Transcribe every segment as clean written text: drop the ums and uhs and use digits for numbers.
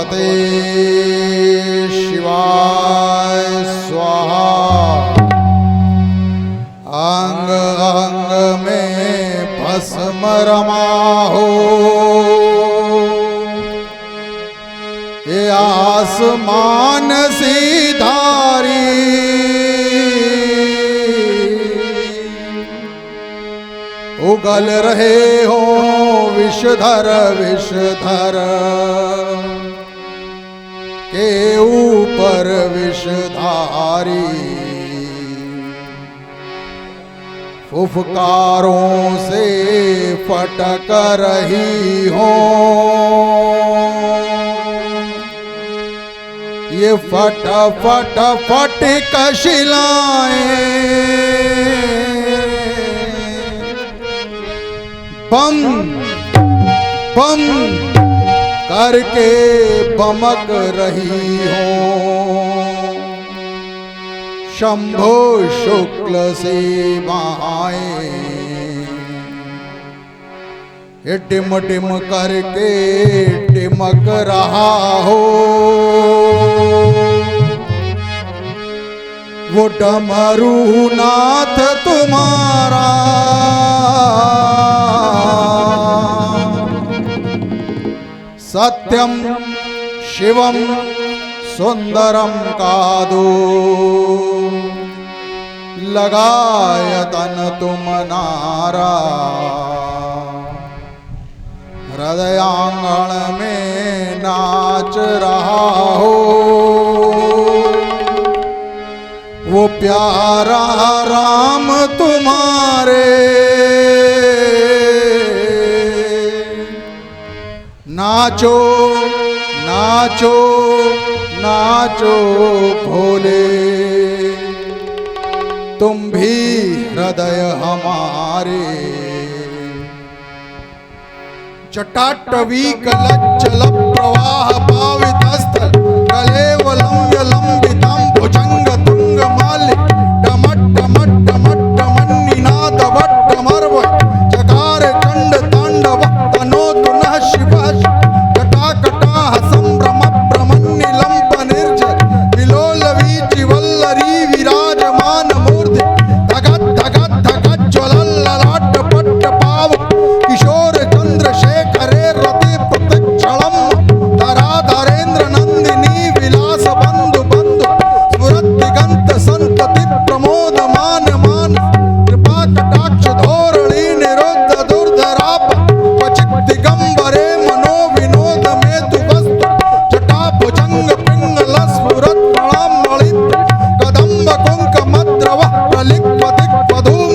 भगवते शिवाय स्वाहा। अंग अंग में भस्म रमा हो, ये आसमान सी धारी, उगल रहे हो विषधर विषधर के ऊपर विषधारी। फुफकारों से फटक रही हो, ये फट फट फट कशिलाएं, बम बम करके बमक रही हो। शंभो शुक्ल से महाए, ये टिम टिम करके टिमक रहा हो। वो डमरू नाथ तुम्हारा सत्यम शिवम सुंदरम कादो, लगायतन तुम नारा। हृदयांगण में नाच रहा हो, वो प्यारा राम तुम्हारे। नाचो नाचो नाचो भोले, तुम भी हृदय हमारे। जटाटवी कलज्जल प्रवाह पावित स्थल, कलेवलम लंबितम भुजंग तुंग मालिक। डमट डमट डमट डमन्निनाद वट्ट मर्व, जकार चंड तांडव तनोतु नः शिवः। जटाकटाह संभ्रम ब्रह्मन्निलंब निर्जर, विलोल वीचि वल्लरी विराजमान मूर्ति। धगत धगत धगत ज्वलल्ललाट पट्ट पाव, किशोर चंद्रशेखरे रति प्रतिक्षणम। धराधरेन्द्र नंदिनी विलास बंधु बंधु, स्फुरत दिगंत संतति प्रमोद मान मान। कृपा कटाक्ष धोरणी निरुद्ध दुर्धराप, क्वचित दिगंबरे मनो विनोद में तु वस्तु। जटा भुजंग पिंगल स्फुरत प्रणाम मणित, कदम्ब कुंक मद्रव प्रलिप्त दिग्वधूम।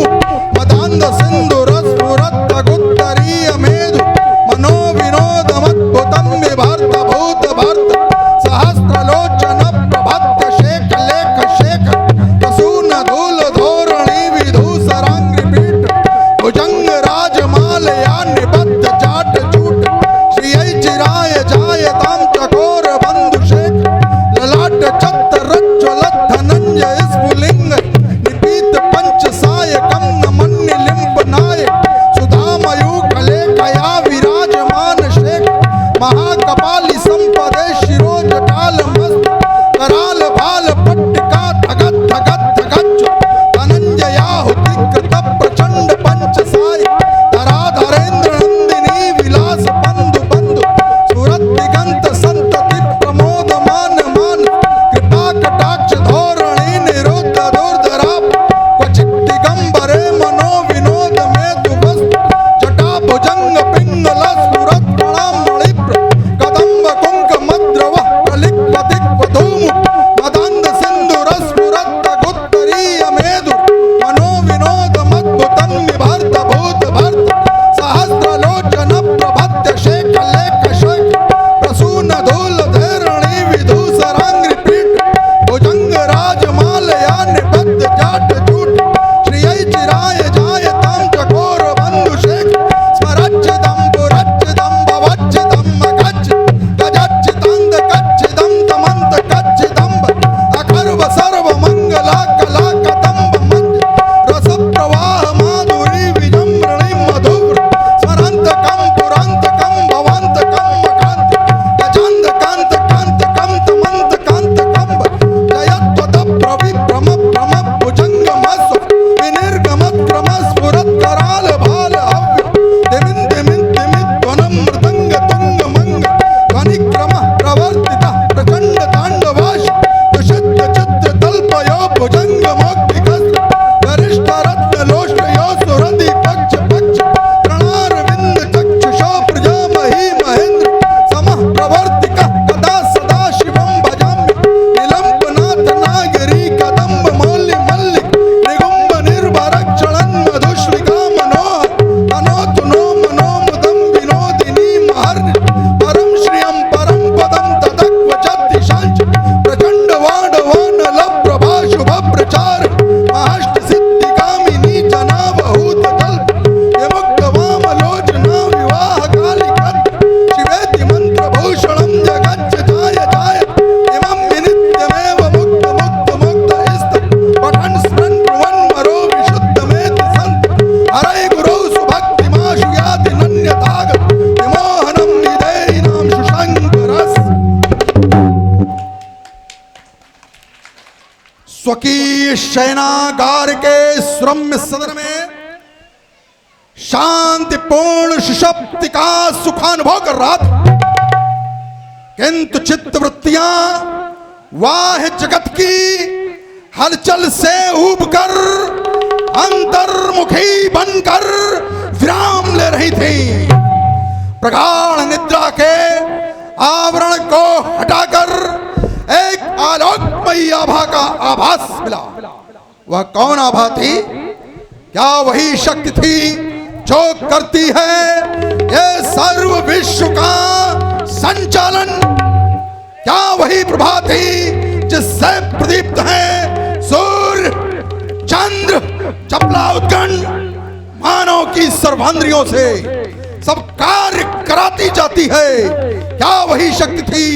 मदांध सिंधुर स्फुरत गुत्तरीय मेधु, मनो विनोद मद्भुतम विभर्त भूत भर्त। सहस्त्रलोचन प्रभत्य शेख लेख शेख, प्रसून धूल धोरणी विधूसरांग्रि पीठ। भुजंग राजमालया निबद्ध जाट जूट, श्रियै चिराय जायतां चकोर बंधु शेख। ललाट छत्रज्ज्वलत धनंजय स्फुलिंग, निपीत पंच सायकं नमन्नि लिंब नायक। सुधामयूखले कया विराजमान शेख, महाकपाली संपदे शिरो जटाल मस्त। कराल भाल पट्टिका धगत धगत धगच्चु, धनंजयाहुति कृत प्रचंड पंच साय। धराधरेन्द्र नंदिनी विलास बंधु बंधु, सूरत दिगंत संतति प्रमोद मान मान। कृपा कटाक्ष धोरणी निरुद्ध दुर्धराप, क्वचित दिगंबरे मनो विनोद में तु वस्तु। जटा भुजंग पिंगल स्फुरत प्रणाम मणिप्र, कदम्ब कुंक मद्रव प्रलिप्त दिग्वधूम। मदांध सिंधुर स्फुरत गुत्तरीय मेधु, मनो विनोद मद्भुतं विभर्त भूत भर्त। सहस्त्रलोचन प्रभत्य शेख लेख शेख, प्रसून धूल धैरणी विधूसरांग्रि पीठ। भुजंग राजमालया निबद्ध जाट जूट, श्रियै चिराय जायतां चकोर बंधु शेख। स्मरच्चिदं पुरच्चिदं भवच्चिदं मगच्छ, गजच्चिदं दकच्चिदं तमन्त कच्चिदंब। अखर्व सर्व मंगला कला कदंब मंज, रस प्रवाह माधुरी विजृंभणी मधुव्र। स्मरंत कं पुरं स्वकीय शयनागार के सुरम्य सदन में शांतिपूर्ण सुषुप्ति का सुखानुभव कर रहा था, किंतु चित्तवृत्तियां वाह जगत की हलचल से उबकर अंतर्मुखी बनकर विराम ले रही थी। प्रगाढ़ निद्रा के आवरण को हटाकर एक आलोकमयी आभा का आभास मिला। वह कौन आभा थी? क्या वही शक्ति थी जो करती है ये सर्व विश्व का संचालन? क्या वही प्रभा थी जिससे प्रदीप्त है सूर्य चंद्र चपला उत्कंठ मानव की सर्वांद्रियों से सब कार्य कराती जाती है? क्या वही शक्ति थी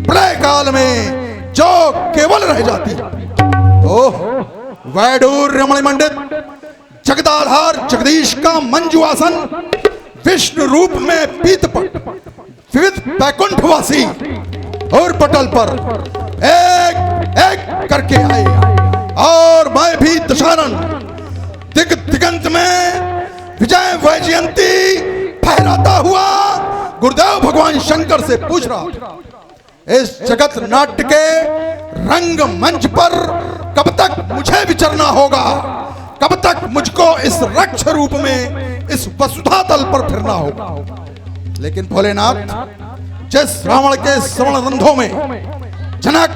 प्रलय काल में जो केवल रह जाती? ओह, वैडूर्य मणिमंडित जगदाधार जगदीश का मंजू आसन विष्णु रूप में पीतपट विविध बैकुंठवासी और पटल पर एक एक करके आए और मैं भी दशानन दिग दिगंत में विजय वैजयंती फहराता हुआ गुरुदेव भगवान शंकर से पूछ रहा था, इस जगत नाट्य के रंग मंच पर कब तक मुझे विचरना होगा? कब तक मुझको इस रक्ष रूप में इस वसुधा तल पर फिरना होगा? लेकिन भोलेनाथ, जिस रावण के श्रवण रंधों में जनक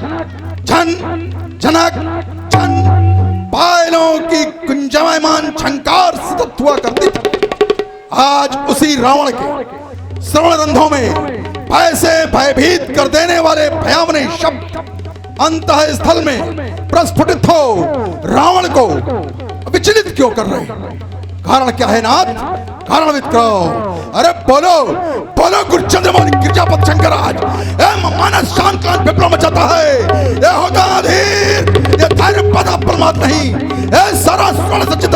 झन जनक झन पायलों की कुंजयमान झंकार सतत हुआ करती थी, आज उसी रावण के श्रवण रंधों में ऐसे भयभीत कर देने वाले भयावने शब्द अंतः स्थल में प्रस्फुटित हो रावण को विचलित क्यों कर रहे? कारण क्या है नाथ? कारण विक्रम। अरे बोलो बोलो गुरुचंद्रमौली गिरजापत शंकराज, मानस शांत विप्लव मचाता है। ये होगा अधीर, ये धैर्य पदा प्रमाद नहीं, ये सारा स्वर्ण सचित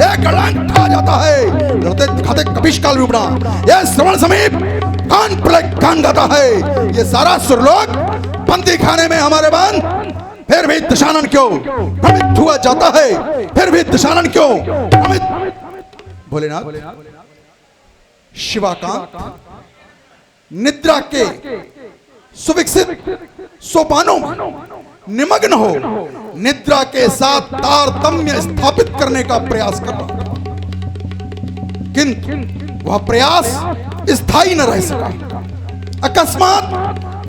ये गलांग खा जाता है। लड़ते दिखाते कपिश काल रूपना, ये श्रवण समीप कान प्रलय कान गाता है। ये सारा सुरलोक बंदी खाने में हमारे बंद, फिर भी दशानन क्यों भ्रमित हुआ जाता है? फिर भी दशानन क्यों भ्रमित? भोलेनाथ, शिवाकांत निद्रा के सुविकसित सोपानों में निमग्न हो निद्रा के साथ तारतम्य स्थापित करने का प्रयास कर रहा, किंतु वह प्रयास स्थायी न रह सका। अकस्मात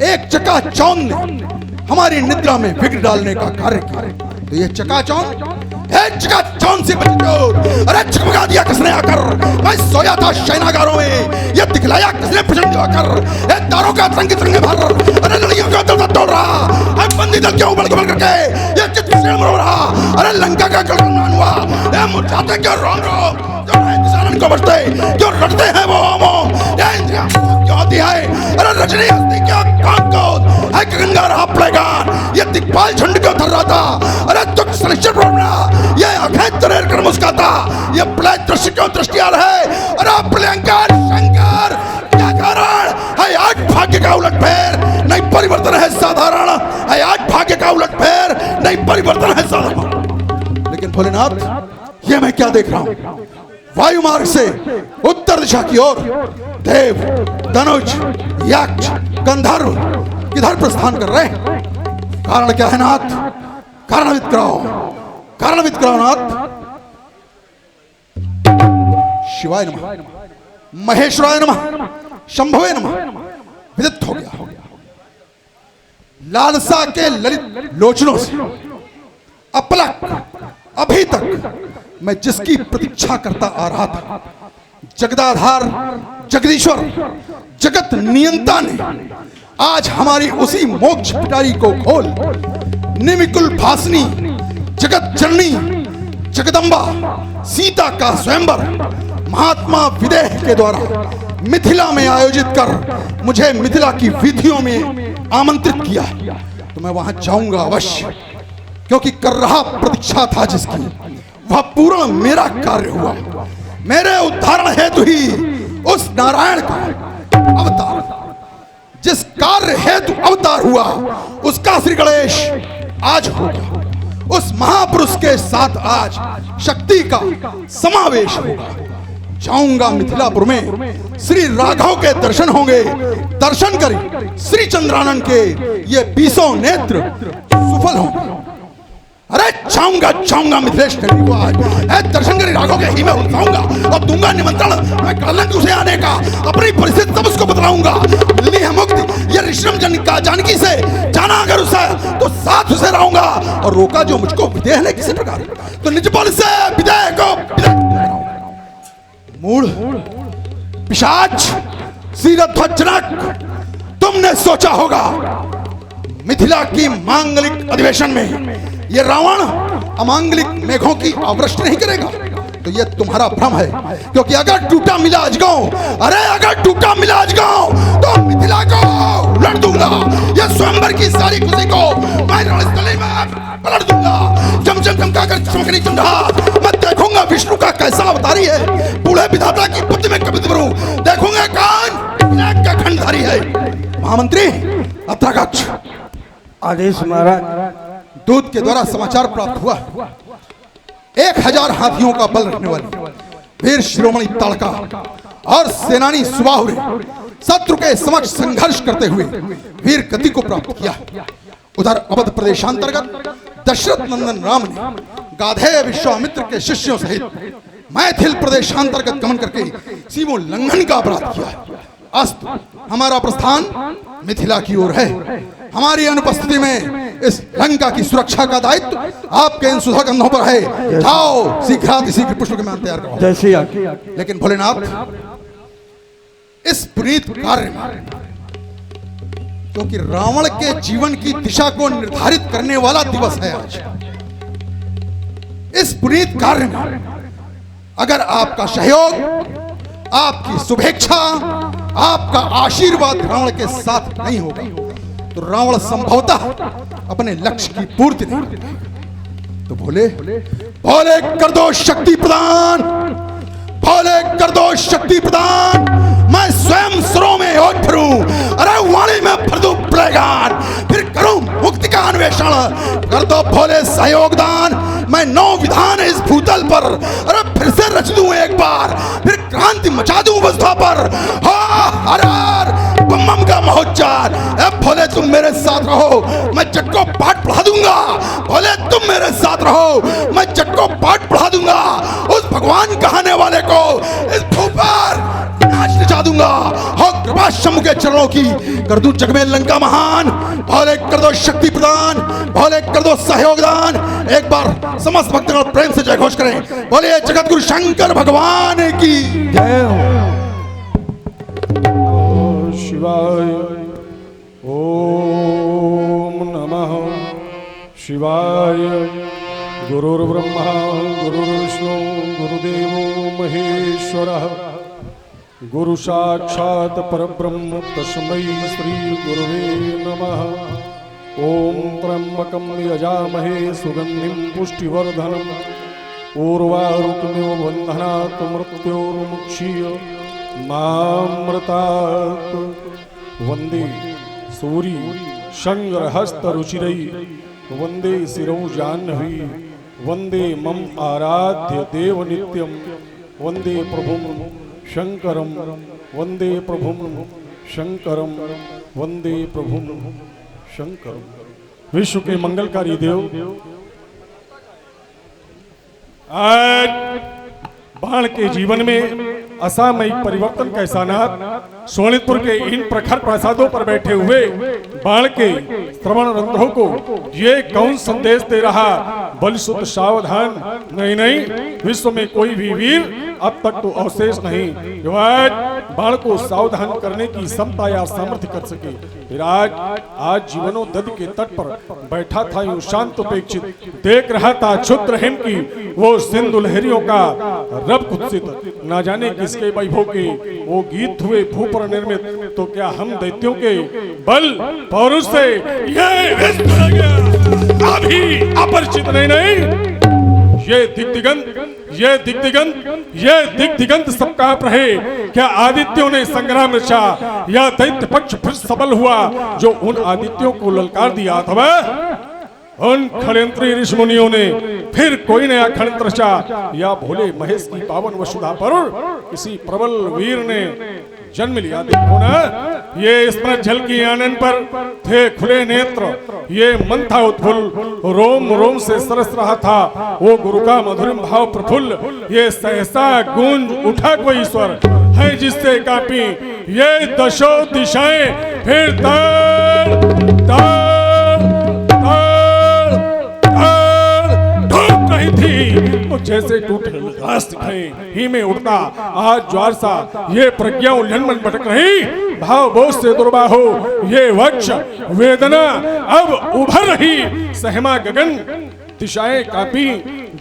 एक चकाचौंध ने हमारी निद्रा में विघ्न डालने का कार्य किया। तो ये चकाचौंध से बचो। अरे चमका दिया किसने आकर? मैं सोया था शयनागारों में, ये दिखलाया किसने प्रचंड आकर? ये तारों का तरंग तरंगे भर, अरे लड़कियों का दल तोड़ रहा, अब बंदी दल क्यों उबल उबल करके ये चित्त से मरो रहा? अरे लंका का कलमान हुआ, ये मुरझाते क्यों रोम रोम, किसानन को बचते क्यों लड़ते हैं वो होमो, ये इंद्रियां क्यों होती है? अरे रजनी हस्ती क्या काम को है गंगा रहा प्लेगान, ये दिग्पाल झंड क्यों थर रहा था? अरे तुझ सनिश्चर प्रभुना, ये आंखें तरेर कर मुस्काता, ये प्ले दृश्य क्यों दृष्टि आ रहा है? अरे प्रियंकर शंकर क्या कारण है? आज भाग्य का उलट फेर नहीं परिवर्तन है साधारण, है आज भाग्य का उलट फेर नहीं परिवर्तन है साधारण। लेकिन भोलेनाथ, ये मैं क्या देख रहा हूं? वायु मार्ग से उत्तर दिशा की ओर देव, धनुष, यक्ष, गंधर्व किधर प्रस्थान कर रहे हैं? कारण क्या है नाथ? कारणविद कराओ, कारणविद कराओ नाथ। शिवाय नमः, महेश्वराय नमः, शंभवे नमः। विदित हो गया, लालसा के ललित लोचनों से अपलक अभी तक मैं जिसकी प्रतीक्षा करता आ रहा था, जगदाधार जगदीश्वर जगत नियंता ने आज हमारी उसी मोक्ष पिटारी को खोल निमिकुल भासनी जगत जननी जगदम्बा सीता का स्वयंवर महात्मा विदेह के द्वारा मिथिला में आयोजित कर मुझे मिथिला की विधियों में आमंत्रित किया। तो मैं वहां जाऊंगा अवश्य, क्योंकि कर रहा प्रतीक्षा था जिसकी, वह पूर्ण मेरा कार्य हुआ। मेरे उद्धारण हेतु ही उस नारायण का अवतार, जिस कार्य हेतु अवतार हुआ उसका श्री गणेश आज होगा। उस महापुरुष के साथ आज शक्ति का समावेश होगा। जाऊंगा मिथिलापुर में, श्री राघव के दर्शन होंगे। दर्शन करें श्री चंद्रानन के ये 20 नेत्र सफल होंगे। अरे जाऊंगा मिथिलेश टेकरी को आज दर्शन करी राघव के ही में उठाऊंगा और दूंगा निमंत्रण मैं कलंक उसे आने का। अपनी परिस्थिति सब उसको बतलाऊंगा। मिलनी है मुक्ति ये ऋषम जन का जानकी से, जाना अगर उसे तो साथ उसे रहूंगा। और रोका जो मुझको विदेह ने किसी प्रकार तो निज बल से विदेह को मूढ़ पिशाच सीरध्वज जनक, तुमने सोचा होगा मिथिला की मांगलिक अधिवेशन में ये रावण अमांगलिक मेघों की आवृष्टि नहीं करेगा। तो ये तुम्हारा भ्रम है, क्योंकि अगर टूटा मिला अजगांव, अरे अगर टूटा मिला अजगांव तो मिथिला को लड़ दूंगा। ये स्वयंवर की सारी खुशी को मैं रणस्थली में पलट दूंगा। चमचम चमकाकर चमकनी चंद्रा मैं देखूंगा विष्णु का कैसा अवतारी है। बूढ़े विधाता की बुद्धि में कभी भरूं, देखूंगा कान का खंडधारी है। महामंत्री अत्रागच्छ। आदेश महाराज। दूत के द्वारा समाचार प्राप्त हुआ 1000 हाथियों का बल रखने वाले वीर शिरोमणि ताड़का और सेनानी सुबाहुरे शत्रु के समक्ष संघर्ष करते हुए वीर गति को प्राप्त किया। उधर अवध प्रदेशांतर्गत दशरथ नंदन राम ने गाधेय विश्वामित्र के शिष्यों सहित मैथिल प्रदेशांतर्गत गमन करके सीमोल्लंघन का अपराध किया। अस्तु हमारा प्रस्थान मिथिला की ओर है। हमारी अनुपस्थिति में इस लंका की सुरक्षा का दायित्व आपके इन सुधा कंधों पर है। जाओ शीघ्र पुष्प के मान तैयार करो। जैसे लेकिन भोलेनाथ इस पुनीत कार्य में, क्योंकि रावण के जीवन की दिशा को निर्धारित करने वाला दिवस है आज, इस पुनीत कार्य में अगर आपका सहयोग, आपकी शुभेच्छा, आपका आशीर्वाद रावण के साथ नहीं होगा तो रावण संभवतः अपने लक्ष्य की पूर्ति नहीं करेगा। तो भोले कर दो शक्ति प्रदान, भोले कर दो शक्ति प्रदान। मैं स्वयं सुरों में ओट भरूं, अरे वाणी में भर दूं प्रगान, फिर करूं मुक्ति का अन्वेषण। कर दो भोले सहयोगदान, मैं 9 विधान इस भूतल पर अरे फिर से रच दूं एक बार, फिर क्रांति मचा दूं वसुधा पर। हर बम का महोच्चार। भोले तुम मेरे साथ रहो, मैं जग को पाठ पढ़ा दूंगा। भोले तुम मेरे साथ रहो, मैं जग को पाठ पढ़ा दूंगा। उस भगवान कहने वाले को इस भूपर नाच नचा दूंगा। हो कृपा शंभु के चरणों की, कर दूं जग में लंका महान। भोले कर दो शक्ति प्रदान, भोले कर दो सहयोगदान। एक बार समस्त भक्तगण प्रेम से जय घोष करें। बोलिए जगत गुरु शंकर भगवान की जय हो। शिवाय ओम नमः शिवाय। गुरुर्ब्रह्मा गुरुर्विष्णु गुरुदेवो महेश्वरः, गुरु साक्षात् परब्रह्म तस्मै श्री गुरुवे नमः। ओम त्र्यंबकं यजामहे सुगंधिं पुष्टिवर्धनम्, उर्वारुकमिव बन्धनात् मृत्योर्मुक्षीय मामृतात्। वंदे सूरी शंगरहस्तरुचिरै, वंदे शिरौ जाह्नवी, वंदे मम आराध्य देव नित्यं। वंदे प्रभुं शंकरं, वंदे प्रभुं शंकरं, वंदे प्रभुं शंकरं। विश्व के मंगलकारी देव, आज बाण के जीवन में असामयिक परिवर्तन का एहसानात सोनितपुर के इन प्रखर प्रासादों पर बैठे हुए बाण के श्रवण रंध्रों को ये कौन संदेश दे रहा? बलिसुत सावधान, नहीं, विश्व में कोई भी वीर अब तक तो अवशेष नहीं जो आज बाण को सावधान करने की क्षमता या सामर्थ्य कर सके। फिर आज जीवनोदधि के तट पर बैठा था यूं शांत उपेक्षित, देख रहा था क्षुद्र हिम की वो सिंधु लहरियों का रब कुत्सित। ना जाने किसके वैभव के वो गीत हुए भू पर निर्मित, तो क्या हम दैत्यों के बल पौरुष से ये अभी अपरिचित नहीं। ये दिग्दिगंत सब कहां पर है? क्या आदित्यों ने संग्राम रचा या दैत्य पक्ष फिर सबल हुआ जो उन आदित्यों को ललकार दिया? अथवा उन खड़यंत्री ऋषि मुनियों ने फिर कोई नया खंड रचा या भोले महेश की पावन वसुधा पर किसी प्रबल वीर ने जन्म लिया। देखो ना, ये स्मृत जल की आनंद पर थे खुले नेत्र, ये मन था उत्फुल्ल, रोम रोम से सरस रहा था वो गुरु का मधुरम भाव प्रफुल्ल। ये सहसा गूंज उठा कोई स्वर है जिससे कापी ये दशो दिशाएं, फिर ताल ताल ताल ताल ठोक रही थी तो जैसे टूटे घास दिखाए ही में उठता आज ज्वार सा। ये प्रज्ञा उल्लंघन मन भटक रही, भाव बोझ से दुर्बाहो ये वक्ष वेदना अब उभर रही। सहमा गगन दिशाएं कापी,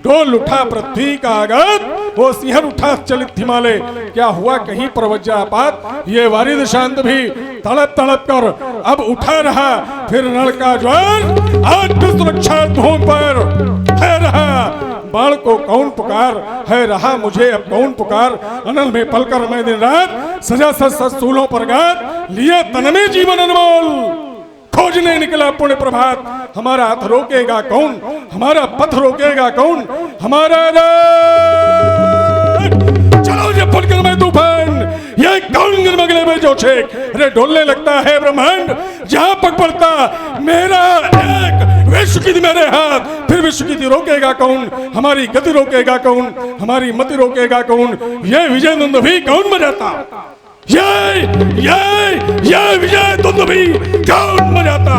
डोल उठा पृथ्वी का आघात, वो सिंहर उठा चलित हिमालय। क्या हुआ कहीं पर वज्रपात, ये वारिद शांत भी तड़प तड़प कर अब उठा रहा फिर रण का ज्वार। आज सुरक्षा धूम पर है रहा बाण को कौन पुकार, है रहा मुझे अब कौन पुकार। अनल में पलकर मैं दिन रात सजा सच सूलों पर गात, लिए तन में जीवन अनमोल खोजने निकला पुण्य प्रभात। हमारा हाथ रोकेगा कौन, हमारा पथ रोकेगा कौन, हमारा चलो ये फुटकर में तूफान, ये कौन गिरमगले में जो छेक। अरे डोलने लगता है ब्रह्मांड जहां पग पड़ता मेरा एक विश्व की मेरे हाथ, फिर विश्व की रोकेगा कौन, हमारी गति रोकेगा कौन, हमारी मति रोकेगा कौन। ये विजय नंद भी कौन बजाता, ये विजय तुम भी कौन बजाता।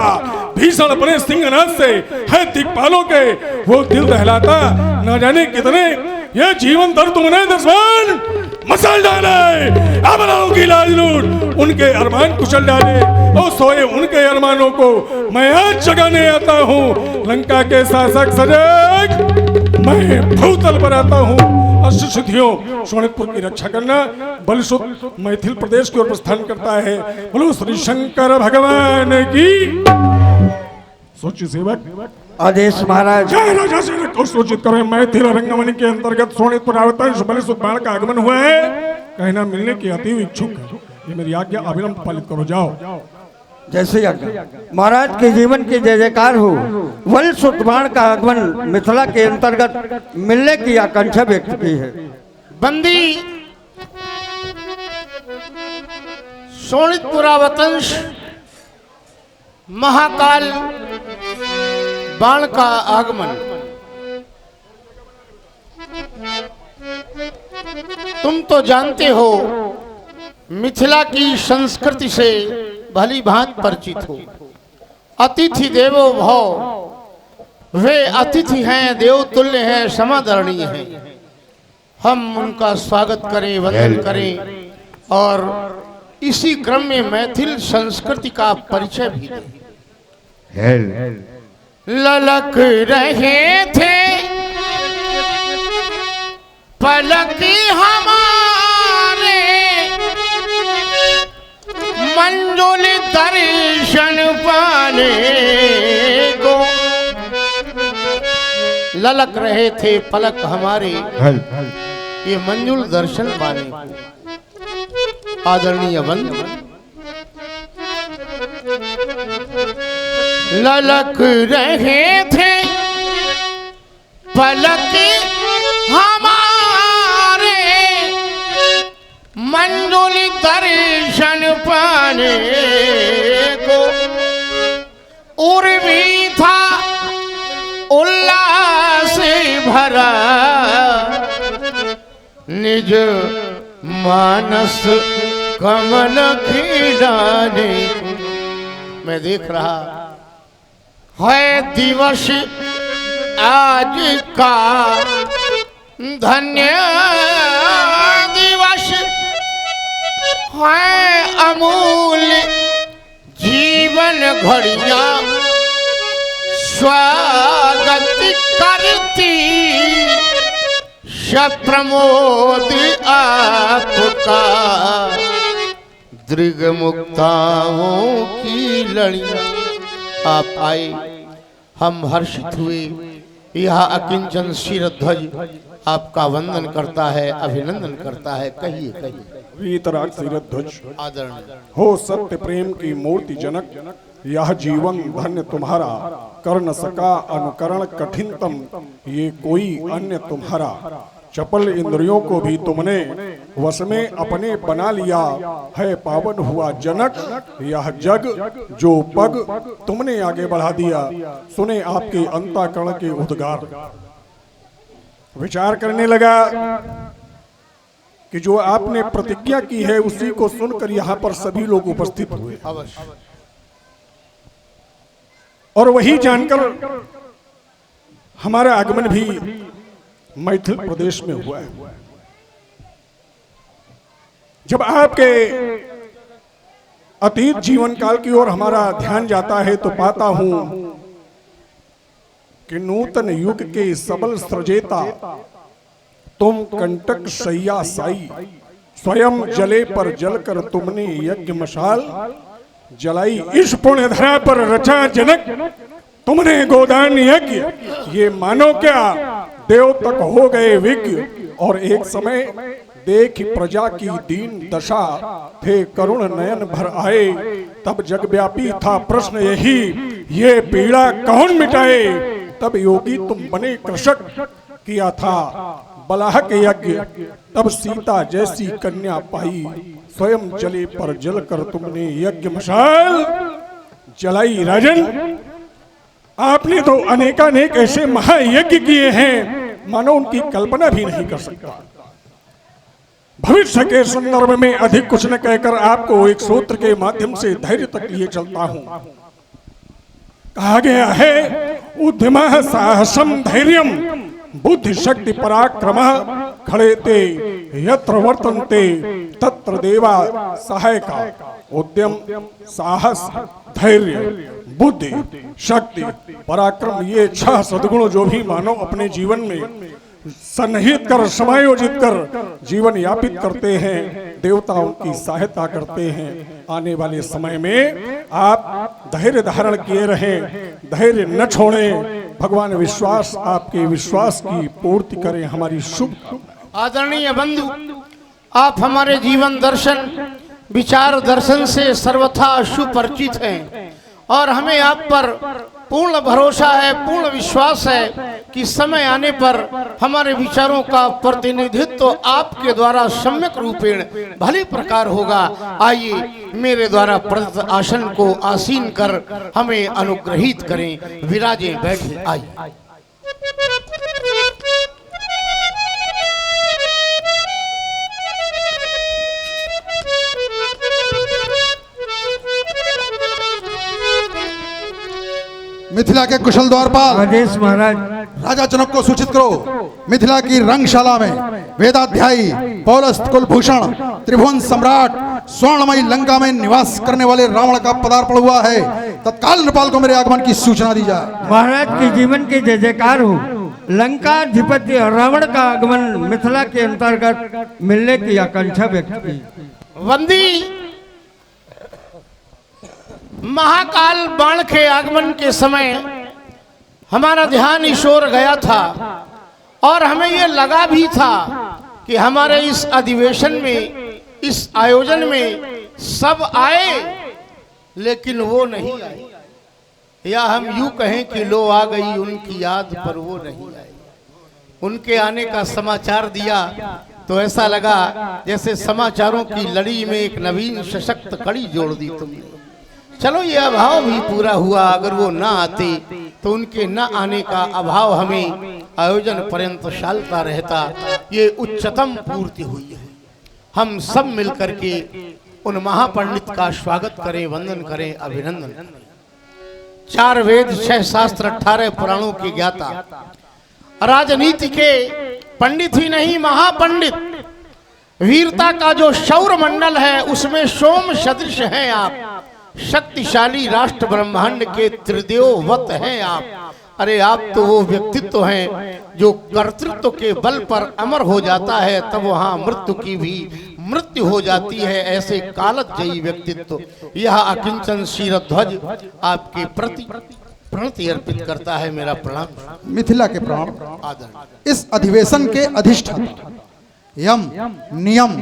भीषण अपने सिंहनाद से है दिक्पालों के वो दिल दहलाता। न जाने कितने ये जीवन दर तुमने दुश्मन मसल डाले, अमलों की लाज लूट उनके अरमान कुचल डाले। ओ सोए उनके अरमानों को मैं आज जगाने आता हूँ। लंका के शासक सजग मैं भूतल पर आता हूँ। अष्टसिद्धियों शोणितपुर की रक्षा करना बलसुत मैथिल प्रदेश की ओर प्रस्थान करता है। बोलो श्री शंकर भगवान की। सोचिए सेवक आदेश महाराज। जय राजा सेवक को सूचित करें मैथिल रंगमणि के अंतर्गत शोणितपुर आवतांश बलसुत बाण का आगमन हुआ है। कहना मिलने की अति इच्छुक है, ये मेरी आज्ञा अविलंब पालित करो। जाओ जैसे महाराज के जीवन की जय जयकार हो। वल सुतबाण का आगमन मिथिला के अंतर्गत मिलने की आकांक्षा व्यक्त की है। बंदी शोणितपुरावतंश महाकाल बाण का आगमन। तुम तो जानते हो मिथिला की संस्कृति से भली भांत परिचित हो। अतिथि देवो भव, वे अतिथि हैं, देवतुल्य हैं, समादरणीय हैं। हम उनका स्वागत करें, वंदन करें और इसी क्रम में मैथिल संस्कृति का परिचय भी दें। ललक रहे थे पलक हमारे, मंजुल दर्शन पाने को। ललक रहे थे पलक हमारे, ये मंजुल दर्शन पाने को। आदरणीय वंदन। ललक रहे थे पलक हमारे, मंजुल दर्शन पाने को। उर्वी था उल्लास भरा, निज मानस कमल खिलाने को। मैं देख रहा है दिवस आज का, धन्य दिवस है, अमूल्य जीवन घड़ियां स्वागत करती। सप्रमोद आपका दृग मुक्ताओं की लड़ियां। आप आए, हम हर्षित हुए। यह अकिंचन शिरध्वज आपका वंदन करता है, अभिनंदन करता है। कहिए कहिए। वीतराग शिरध्वज आदरणीय हो सत्य प्रेम की मूर्ति जनक, यह जीवन धन्य तुम्हारा, कर न सका अनुकरण कठिनतम, ये कोई अन्य तुम्हारा। चपल इंद्रियों को भी तुमने वश में अपने बना लिया, है पावन हुआ जनक यह जग, जो पग तुमने आगे बढ़ा दिया। सुने आपके अंतःकरण के उद्गार। विचार करने लगा कि जो आपने प्रतिज्ञा की है उसी को सुनकर यहाँ पर सभी लोग उपस्थित हुए, अवश्य। और वही जानकर हमारा आगमन भी मैथिल प्रदेश में हुआ है। जब आपके अतीत जीवन काल की ओर हमारा ध्यान जाता है तो पाता हूं कि नूतन युग के सबल सृजेता तुम कंटक सैया साई, स्वयं जले पर जलकर तुमने यज्ञ मशाल जलाई। इस पुण्य धरा पर रचा जनक तुमने गोदान यज्ञ, ये मानो क्या देव तक हो गए विज्ञ। और एक समय देख प्रजा की दीन दशा, थे करुण नयन भर आए। तब जगव्यापी था प्रश्न यही, ये पीड़ा कौन मिटाए। तब योगी तुम बने कृषक, किया था बलाहक यज्ञ। तब सीता जैसी कन्या पाई, स्वयं जले पर जल कर तुमने यज्ञ मशाल जलाई। राजन, आपने तो अनेकानेक ऐसे महायज्ञ किए हैं, मानो उनकी कल्पना भी नहीं कर सकता। भविष्य के संदर्भ में अधिक कुछ न कहकर आपको एक सूत्र के माध्यम से धैर्य तक लिए चलता हूं। कहा गया है, उद्यमः साहसम धैर्यम बुद्धि शक्ति पराक्रम खड़े ते यत्र वर्तन्ते तत्र देवा सहायका। उद्यम, साहस, धैर्य, बुद्धि, शक्ति, पराक्रम, ये 6 सद्गुण जो भी मानव अपने जीवन में सन्निहित कर समायोजित कर जीवन यापित करते हैं, देवता उनकी सहायता करते हैं। आने वाले समय में आप धैर्य धारण किए रहें, धैर्य न छोड़ें। भगवान विश्वास आपके विश्वास की पूर्ति करें, हमारी शुभ। आदरणीय बंधु, आप हमारे जीवन दर्शन विचार दर्शन से सर्वथा सुपरिचित हैं और हमें आप पर पूर्ण भरोसा है, पूर्ण विश्वास है कि समय आने पर हमारे विचारों का प्रतिनिधित्व आपके द्वारा सम्यक रूपेण भली प्रकार होगा। आइए मेरे द्वारा प्रदत्त आसन को आसीन कर हमें अनुग्रहित करें। विराजें, बैठे। आइए। मिथिला के कुशल द्वारपाल आदेश महाराज। राजा जनक को सूचित करो, मिथिला की रंगशाला में वेदाध्यायी पौलस्त कुलभूषण त्रिभुवन सम्राट स्वर्णमयी लंका में निवास करने वाले रावण का पदार्पण हुआ है। तत्काल नेपाल को मेरे आगमन की सूचना दी जाए। महाराज के जीवन के जय जयकार हो। लंकाधिपति रावण का आगमन मिथिला के अंतर्गत मिलने की आकांक्षा व्यक्त की। वंदी महाकाल बाण के आगमन के समय हमारा ध्यान इस ओर गया था और हमें यह लगा भी था कि हमारे इस अधिवेशन में, इस आयोजन में सब आए, लेकिन वो नहीं आए, या हम यूं कहें कि लो आ गई उनकी याद पर वो नहीं आए। उनके आने का समाचार दिया तो ऐसा लगा जैसे समाचारों की लड़ी में एक नवीन सशक्त कड़ी जोड़ दी तुमने। चलो ये अभाव भी पूरा हुआ। अगर वो ना आते तो उनके न आने का अभाव हमें आयोजन पर्यंत शालता रहता। ये उच्चतम पूर्ति हुई है। हम सब मिलकर के उन महापंडित का स्वागत करें, वंदन करें, अभिनंदन करें। 4 वेद, 6 शास्त्र, 18 पुराणों के ज्ञाता, राजनीति के पंडित ही नहीं महापंडित, वीरता का जो शौर्य मंडल है उसमें सोम सदृश हैं आप। शक्तिशाली राष्ट्र ब्रह्मांड के त्रिदेववत हैं आप। अरे आप तो वो व्यक्तित्व हैं जो कर्तृत्व के बल पर अमर हो जाता है, तब वहां मृत्यु की भी मृत्यु हो जाती है। ऐसे कालजयी व्यक्तित्व। यह अकिंचन शिरध्वज आपके प्रति प्रणति अर्पित करता है। मेरा प्रणाम। मिथिला के प्राण, आदर। इस अधिवेशन के अधिष्ठाता यम, नियम,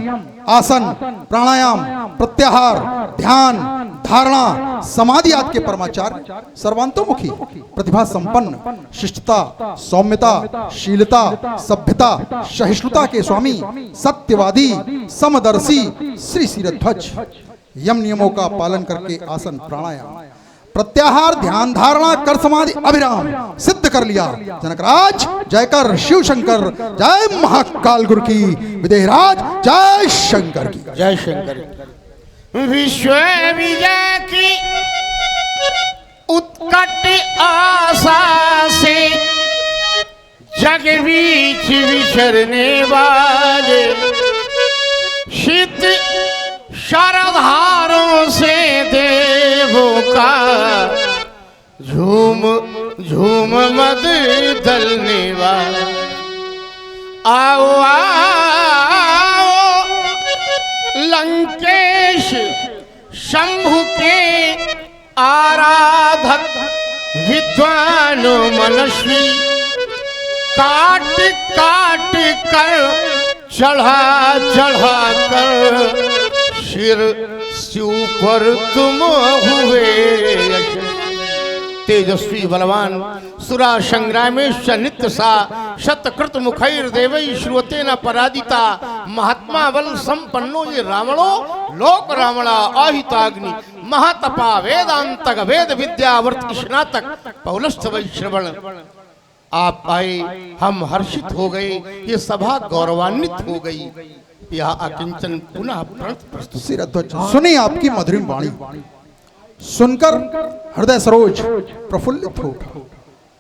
आसन, प्राणायाम, प्रत्याहार, ध्यान, धारणा, समाधि आदि के परमाचार्य, सर्वांतोमुखी, प्रतिभा संपन्न, शिष्टता, सौम्यता, शीलता, सभ्यता, सहिष्णुता के स्वामी, सत्यवादी, समदर्शी श्री शिरध्वज यम नियमों का पालन करके आसन, प्राणायाम, प्रत्याहार, ध्यान, धारणा कर समाधि अभिराम सिद्ध कर लिया। जनकराज जय कर, शिव शंकर जय, महाकाल गुरु की, विदेहराज जय शंकर की। जय शंकर। विश्व विजय की उत्कट आशा से जग बीच विचरने वाले शीत शरधारों से देवों का झूम झूम मद दलने वाला, आओ आओ लंकेश शंभु के आराधक विद्वान मनस्वी, काट काट कर चढ़ा चढ़ा कर सिर शिव पर तुम हुए। तेजस्वी बलवान सुरा संग्रामेश नित्य सा शतकृत मुखैर देवै श्रुते न पराजिता, महात्मा बल संपन्नो ये रावणो लोक रावणा आहिताग्नि, महातपा वेदांतक वेद विद्यावर्त स्नातक पौलस्थ वैश्रवण। आप आए, हम हर्षित हो गए, ये सभा गौरवान्वित हो गई। यह अकिंचन पुनः प्रस्तुत। शिरध्वज सुनी आपकी मधुरिम वाणी, सुनकर हृदय सरोज प्रफुल्लित हो उठा।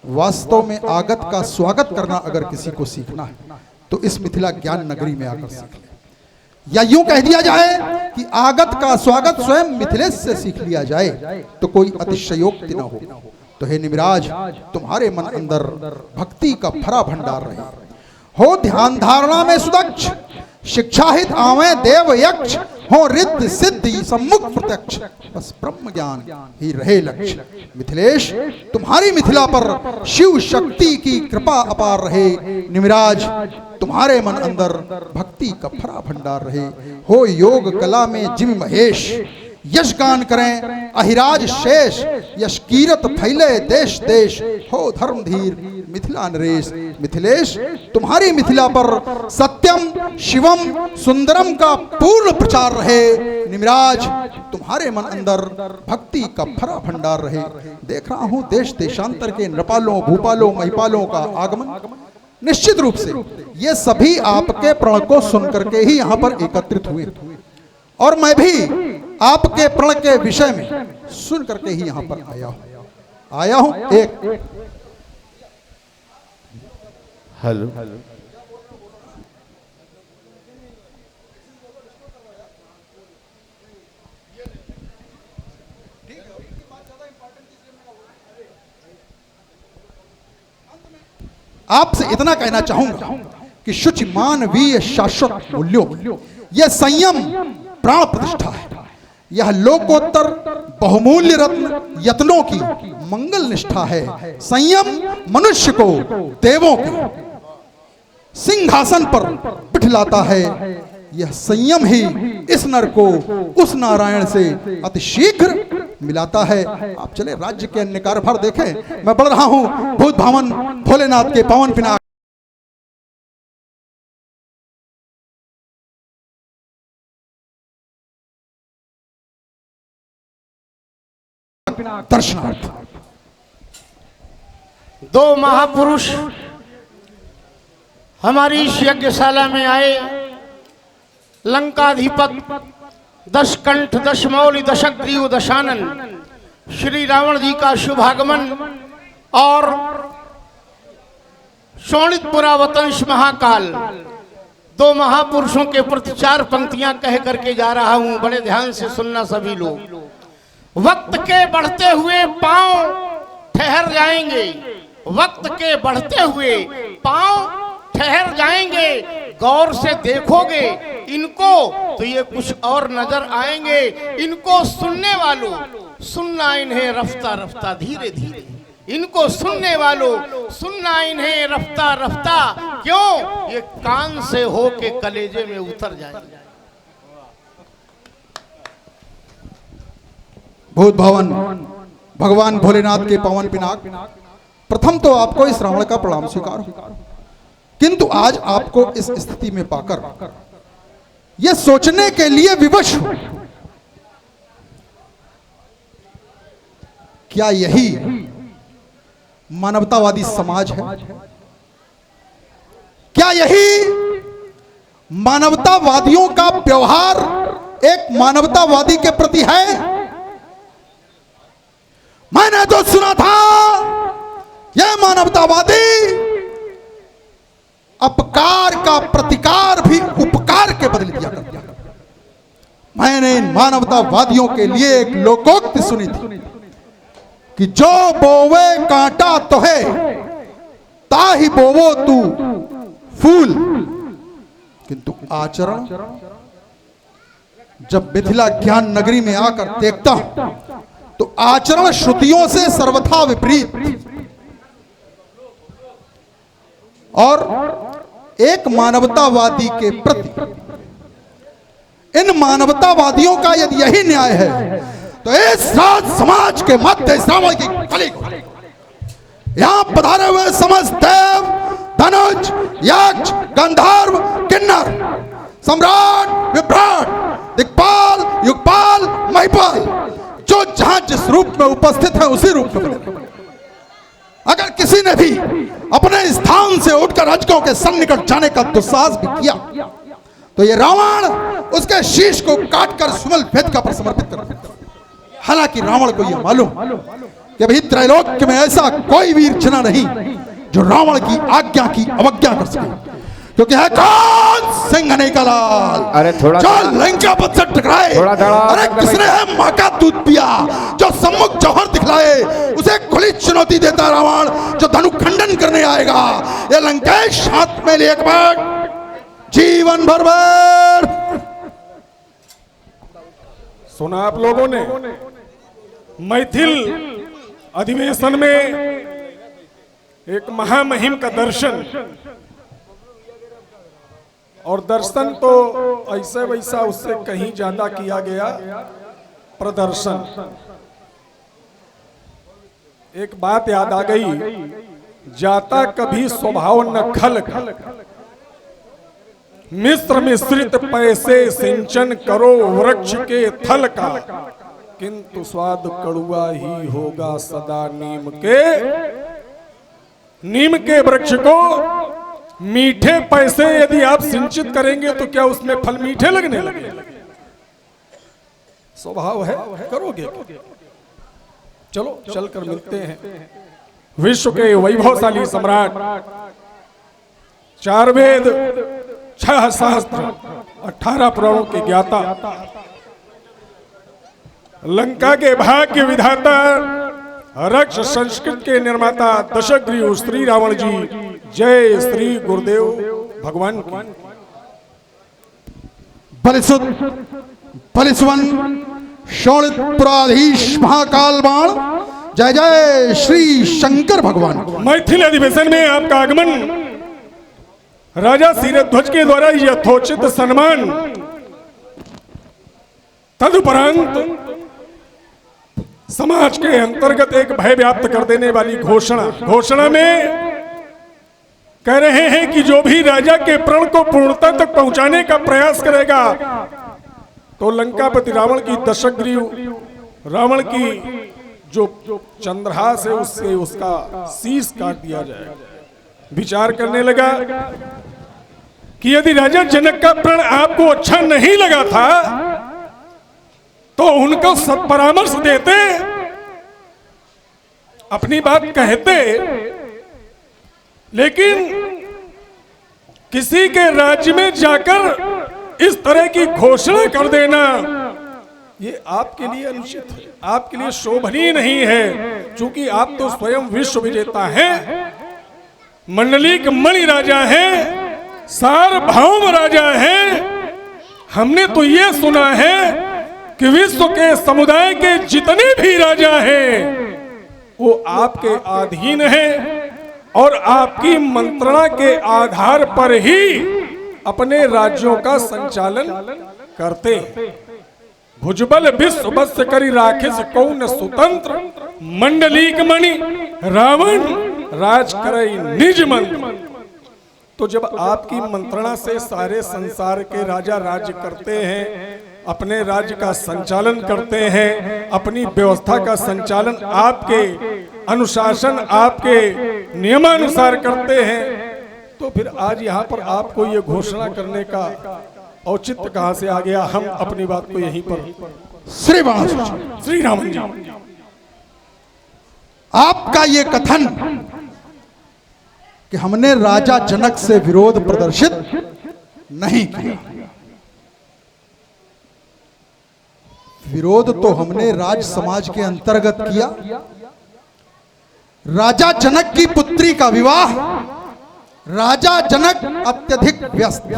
वास्तव में आगत का स्वागत करना अगर किसी को सीखना है तो इस मिथिला ज्ञान नगरी में आकर सीख ले, या यूं कह दिया जाए कि आगत का स्वागत स्वयं मिथिलेश से सीख लिया जाए तो कोई अतिशयोक्ति न हो। तो हे निमिराज, तुम्हारे मन अंदर भक्ति का भरा भंडार रहे, हो ध्यान धारणा में सुदक्ष, शिक्षाहित आवे देव यक्ष, हो रिद्ध सिद्धि सम्मुख प्रत्यक्ष, बस ब्रह्म ज्ञान ही रहे लक्ष्य। मिथिलेश, तुम्हारी मिथिला पर शिव शक्ति की कृपा अपार रहे। निमिराज, तुम्हारे मन अंदर भक्ति का भरा भंडार रहे, हो योग कला में जिम महेश, यश गान करें अहिराज शेष, यश कीरत फैले देश देश, हो धर्म धीर मिथिला नरेश। मिथिलेश, तुम्हारी मिथिला पर सत्यम शिवम सुंदरम का पूर्ण प्रचार रहे। निमिराज, तुम्हारे मन अंदर भक्ति का भरा भंडार रहे। देख रहा हूं देश देशांतर के नृपालों, भूपालों, महिपालों का आगमन। निश्चित रूप से ये सभी आपके प्रण को सुनकर के ही यहाँ पर एकत्रित हुए, और मैं भी आपके प्रण के विषय में सुन करके ही यहां पर आया हूं। एक हेलो, आपसे इतना कहना चाहूंगा कि शुचि मानवीय शाश्वत मूल्यों, यह संयम प्राण प्रतिष्ठा है। यह लोकोत्तर बहुमूल्य रत्न यत्नों की मंगल निष्ठा है। संयम मनुष्य को देवों के सिंहासन पर बिठलाता है। यह संयम ही इस नर को उस नारायण से अतिशीघ्र मिलाता है। आप चले राज्य के अन्य कार्यभार देखें। मैं बढ़ रहा हूं भूत भावन भोलेनाथ के पावन पिनाक दर्शनार्थ। दो महापुरुष हमारी इस यज्ञशाला में आए। लंकाधिपत, दशकंठ, दशमौली, दशग्रीव, दशानन श्री रावण जी का शुभागमन और शोणितपुरा वतंश महाकाल, दो महापुरुषों के प्रति चार पंक्तियां कह करके जा रहा हूं। बड़े ध्यान से सुनना सभी लोग। वक्त के बढ़ते हुए पांव ठहर जाएंगे, वक्त के बढ़ते हुए पांव ठहर जाएंगे। गौर से देखोगे इनको तो ये कुछ और नजर आएंगे। इनको सुनने वालों, सुनना इन्हें रफ्ता रफ्ता धीरे धीरे। इनको सुनने वालों, सुनना इन्हें रफ्ता रफ्ता, क्यों ये कान से हो के कलेजे में उतर जाएंगे। भूत भवन भगवान भोलेनाथ के पावन पिनाक, प्रथम तो आपको इस रावण का प्रणाम स्वीकार हो, किंतु आज आपको इस स्थिति में पाकर यह सोचने के लिए विवश हो, क्या यही मानवतावादी समाज है? क्या यही मानवतावादियों का व्यवहार एक मानवतावादी के प्रति है? मैंने तो सुना था यह मानवतावादी अपकार का प्रतिकार भी उपकार के बदले दिया करता है। मैंने इन मानवतावादियों के लिए एक लोकोक्ति सुनी थी कि जो बोवे कांटा तो है ताही बोवो तू फूल, किंतु आचरण जब मिथिला ज्ञान नगरी में आकर देखता हूं तो आचरण श्रुतियों से सर्वथा विपरीत, और एक मानवतावादी के प्रति इन मानवतावादियों का यदि यही न्याय है तो इस राज समाज के मध्य श्रावण की कली को यहां पधारे हुए समस्त देव, धनुष, यक्ष, गंधर्व, किन्नर, सम्राट, विभ्राट, दिक्पाल, युगपाल, महिपाल, जो जहां जिस रूप में उपस्थित है उसी रूप में बने। अगर किसी ने भी अपने स्थान से उठकर अजगरों के सन्निकट जाने का दुस्साहस भी किया तो ये रावण उसके शीश को काटकर सुमल भेद का पर समर्पित कर देता। हालांकि रावण को यह मालूम कि अभी त्रैलोक्य में ऐसा कोई वीर जना नहीं जो रावण की आज्ञा की अवज्ञा कर सके, क्योंकि है कौन सिंह का लाल, अरे थोड़ा जो लंका पथ से टकराए, अरे किसने है माँ का दूध पिया, जो सम्मुख जौहर दिखलाए उसे खुली चुनौती देता रावण, जो धनु खंडन करने आएगा ये लंकेश हाथ में ले जीवन भर सुना आप लोगों ने मैथिल अधिवेशन में एक महामहिम का दर्शन, और दर्शन तो ऐसे वैसा उससे कहीं ज्यादा किया गया प्रदर्शन। एक बात याद आ गई, जाता कभी स्वभाव न खल का, मिश्र मिश्रित पैसे सिंचन करो वृक्ष के थल का, किंतु स्वाद कड़ुआ ही होगा सदा नीम के वृक्ष को मीठे पैसे यदि आप सिंचित करेंगे तो क्या उसमें फल मीठे लगने लगे? स्वभाव है, करोगे। चलो चलकर मिलते हैं विश्व के वैभवशाली सम्राट, 4 वेद, 6 सहस्त्र, 18 पुराणों के ज्ञाता, लंका के भाग्य विधाता, रक्ष संस्कृत के निर्माता, दशग्रीव श्री रावण जी, जय श्री गुरुदेव भगवान की। बलिसुत बलिसुवन शोणितपुराधीश महाकाल बाण, जय जय श्री शंकर भगवान। मैथिल अधिवेशन में आपका आगमन राजा शिरध्वज के द्वारा यथोचित सम्मान, तदुपरांत समाज के अंतर्गत एक भय व्याप्त कर देने वाली घोषणा में कह रहे हैं कि जो भी राजा के प्रण को पूर्णता तक पहुंचाने का प्रयास करेगा तो लंकापति रावण की दशग्रीव रावण की जो चंद्रहास है उससे उसका शीश काट दिया जाएगा। विचार करने लगा कि यदि राजा जनक का प्रण आपको अच्छा नहीं लगा था तो उनको सत्परामर्श देते, अपनी बात कहते, लेकिन किसी के राज्य में जाकर इस तरह की घोषणा कर देना ये आपके लिए अनुचित है, आपके लिए शोभनीय नहीं है, क्योंकि आप तो स्वयं विश्व विजेता हैं, मंडलिक मणि राजा हैं, सार्वभौम राजा हैं। हमने तो ये सुना है कि विश्व के समुदाय के जितने भी राजा हैं वो आपके अधीन है और आपकी मंत्रणा के आधार पर ही अपने राज्यों का संचालन करते हैं। भुजबल विश्व बस करी राखिस कौन स्वतंत्र, मंडलीक मणि रावण राज करई निज मंत्र। तो जब आपकी मंत्रणा से सारे संसार के राजा राज्य करते हैं, अपने राज्य का संचालन करते हैं, अपनी व्यवस्था का संचालन आपके अनुशासन आपके नियमानुसार करते हैं, तो फिर आज यहाँ पर आपको ये घोषणा करने का औचित्य कहाँ से आ गया? हम अपनी बात को यहीं पर श्री राम जी, आपका ये कथन कि हमने राजा जनक से विरोध प्रदर्शित नहीं किया, विरोध तो हमने राज समाज के अंतर्गत किया। राजा जनक की पुत्री का विवाह, राजा जनक अत्यधिक व्यस्त,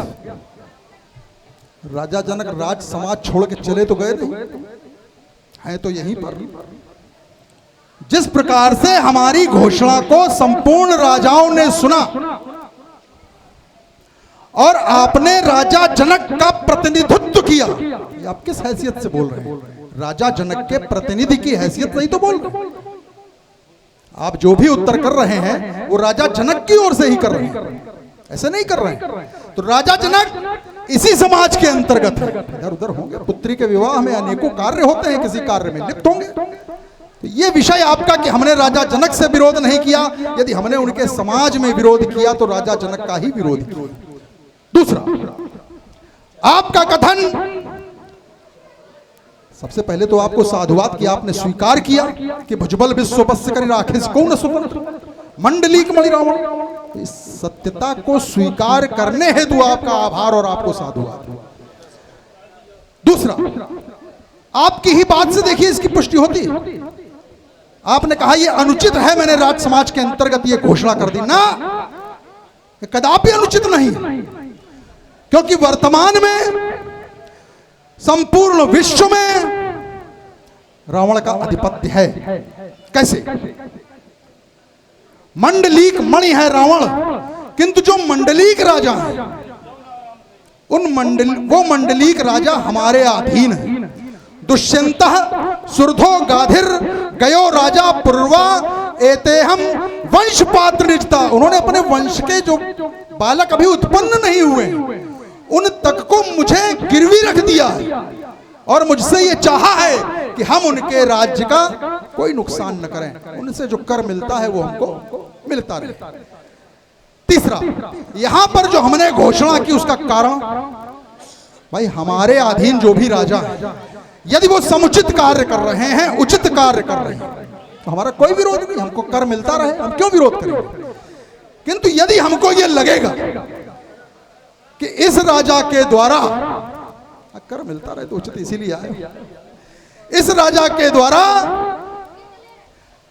राजा जनक राज समाज छोड़ के चले तो गए नहीं, हैं तो यहीं पर। जिस प्रकार से हमारी घोषणा को संपूर्ण राजाओं ने सुना और आपने राजा जनक का प्रतिनिधित्व किया, ये आप किस हैसियत से बोल रहे हैं? राजा जनक के प्रतिनिधि की हैसियत नहीं तो बोल रहे। आप जो भी उत्तर कर रहे हैं वो राजा जनक की ओर से ही कर रहे हैं, ऐसे नहीं कर रहे हैं। तो राजा जनक इसी समाज के अंतर्गत है, इधर उधर होंगे। पुत्री के विवाह में अनेकों कार्य होते हैं, किसी कार्य में लिप्त होंगे। तो ये विषय आपका कि हमने राजा जनक से विरोध नहीं किया, यदि हमने उनके समाज में विरोध किया तो राजा जनक का ही विरोध किया। दूसरा, आपका कथन, सबसे पहले तो आपको साधुवाद की आपने स्वीकार किया कि भुजबल विश्व बस करी राखिस कौन स्वतंत्र, मंडलीक मणि रावण। इस सत्यता को स्वीकार करने हेतु आपका आभार और आपको साधुवाद। दूसरा, आपकी ही बात से देखिए इसकी पुष्टि होती है। आपने कहा यह अनुचित है, मैंने राज समाज के अंतर्गत यह घोषणा कर दी ना, कदापि अनुचित नहीं, क्योंकि वर्तमान में संपूर्ण विश्व में रावण का आधिपत्य है। कैसे? मंडलीक मणि है रावण, किंतु जो मंडलीक राजा है वो मंडलीक राजा हमारे अधीन है। दुष्यंत सुरधो गाधिर गयो राजा पूर्वा एतेहम वंश पात्र निजता। उन्होंने अपने वंश के जो बालक अभी उत्पन्न नहीं हुए उन तक को मुझे गिरवी रख दिया है और मुझसे ये चाहा है कि हम उनके राज्य का कोई नुकसान न करें, उनसे जो कर मिलता है वो हमको मिलता रहे। तीसरा, यहां पर जो हमने घोषणा की उसका कारण, भाई हमारे अधीन जो भी राजा है यदि वो समुचित कार्य कर रहे हैं, उचित कार्य कर रहे हैं, तो हमारा कोई विरोध नहीं, हमको कर मिलता रहे, हम क्यों विरोध करेंगे। किंतु यदि हमको ये लगेगा कि इस राजा के द्वारा कर मिलता रहे तो उचित इसीलिए आए, इस राजा के द्वारा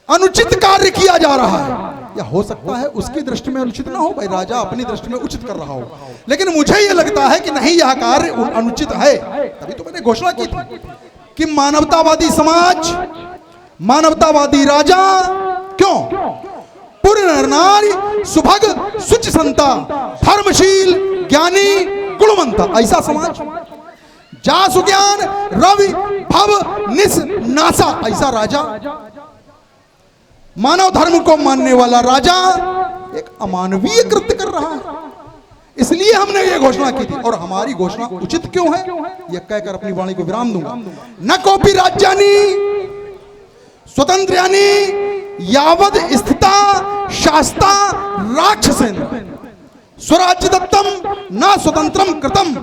अनुचित कार्य किया जा रहा है, या हो सकता है उसकी दृष्टि में अनुचित ना हो, भाई राजा अपनी दृष्टि में उचित कर रहा हो, लेकिन मुझे यह लगता है कि नहीं यह कार्य अनुचित है। तभी तो मैंने घोषणा की थी कि मानवतावादी समाज, मानवतावादी राजा, क्यों पुर नर नारी सुभग सुच संता धर्मशील ज्ञानी गुणवंता, ऐसा समाज, जासु ज्ञान रवि भव निस नासा, ऐसा राजा, मानव धर्म को मानने वाला राजा एक अमानवीय कृत्य कर रहा है। इसलिए हमने ये घोषणा की थी, और हमारी घोषणा उचित क्यों है यह कहकर अपनी वाणी को विराम दूंगा। न कोपि राज्यानि स्वतंत्र्यानि यावद स्थिता शास्ता राक्षसेन स्वराज्य दत्तम न स्वतंत्रम कृतम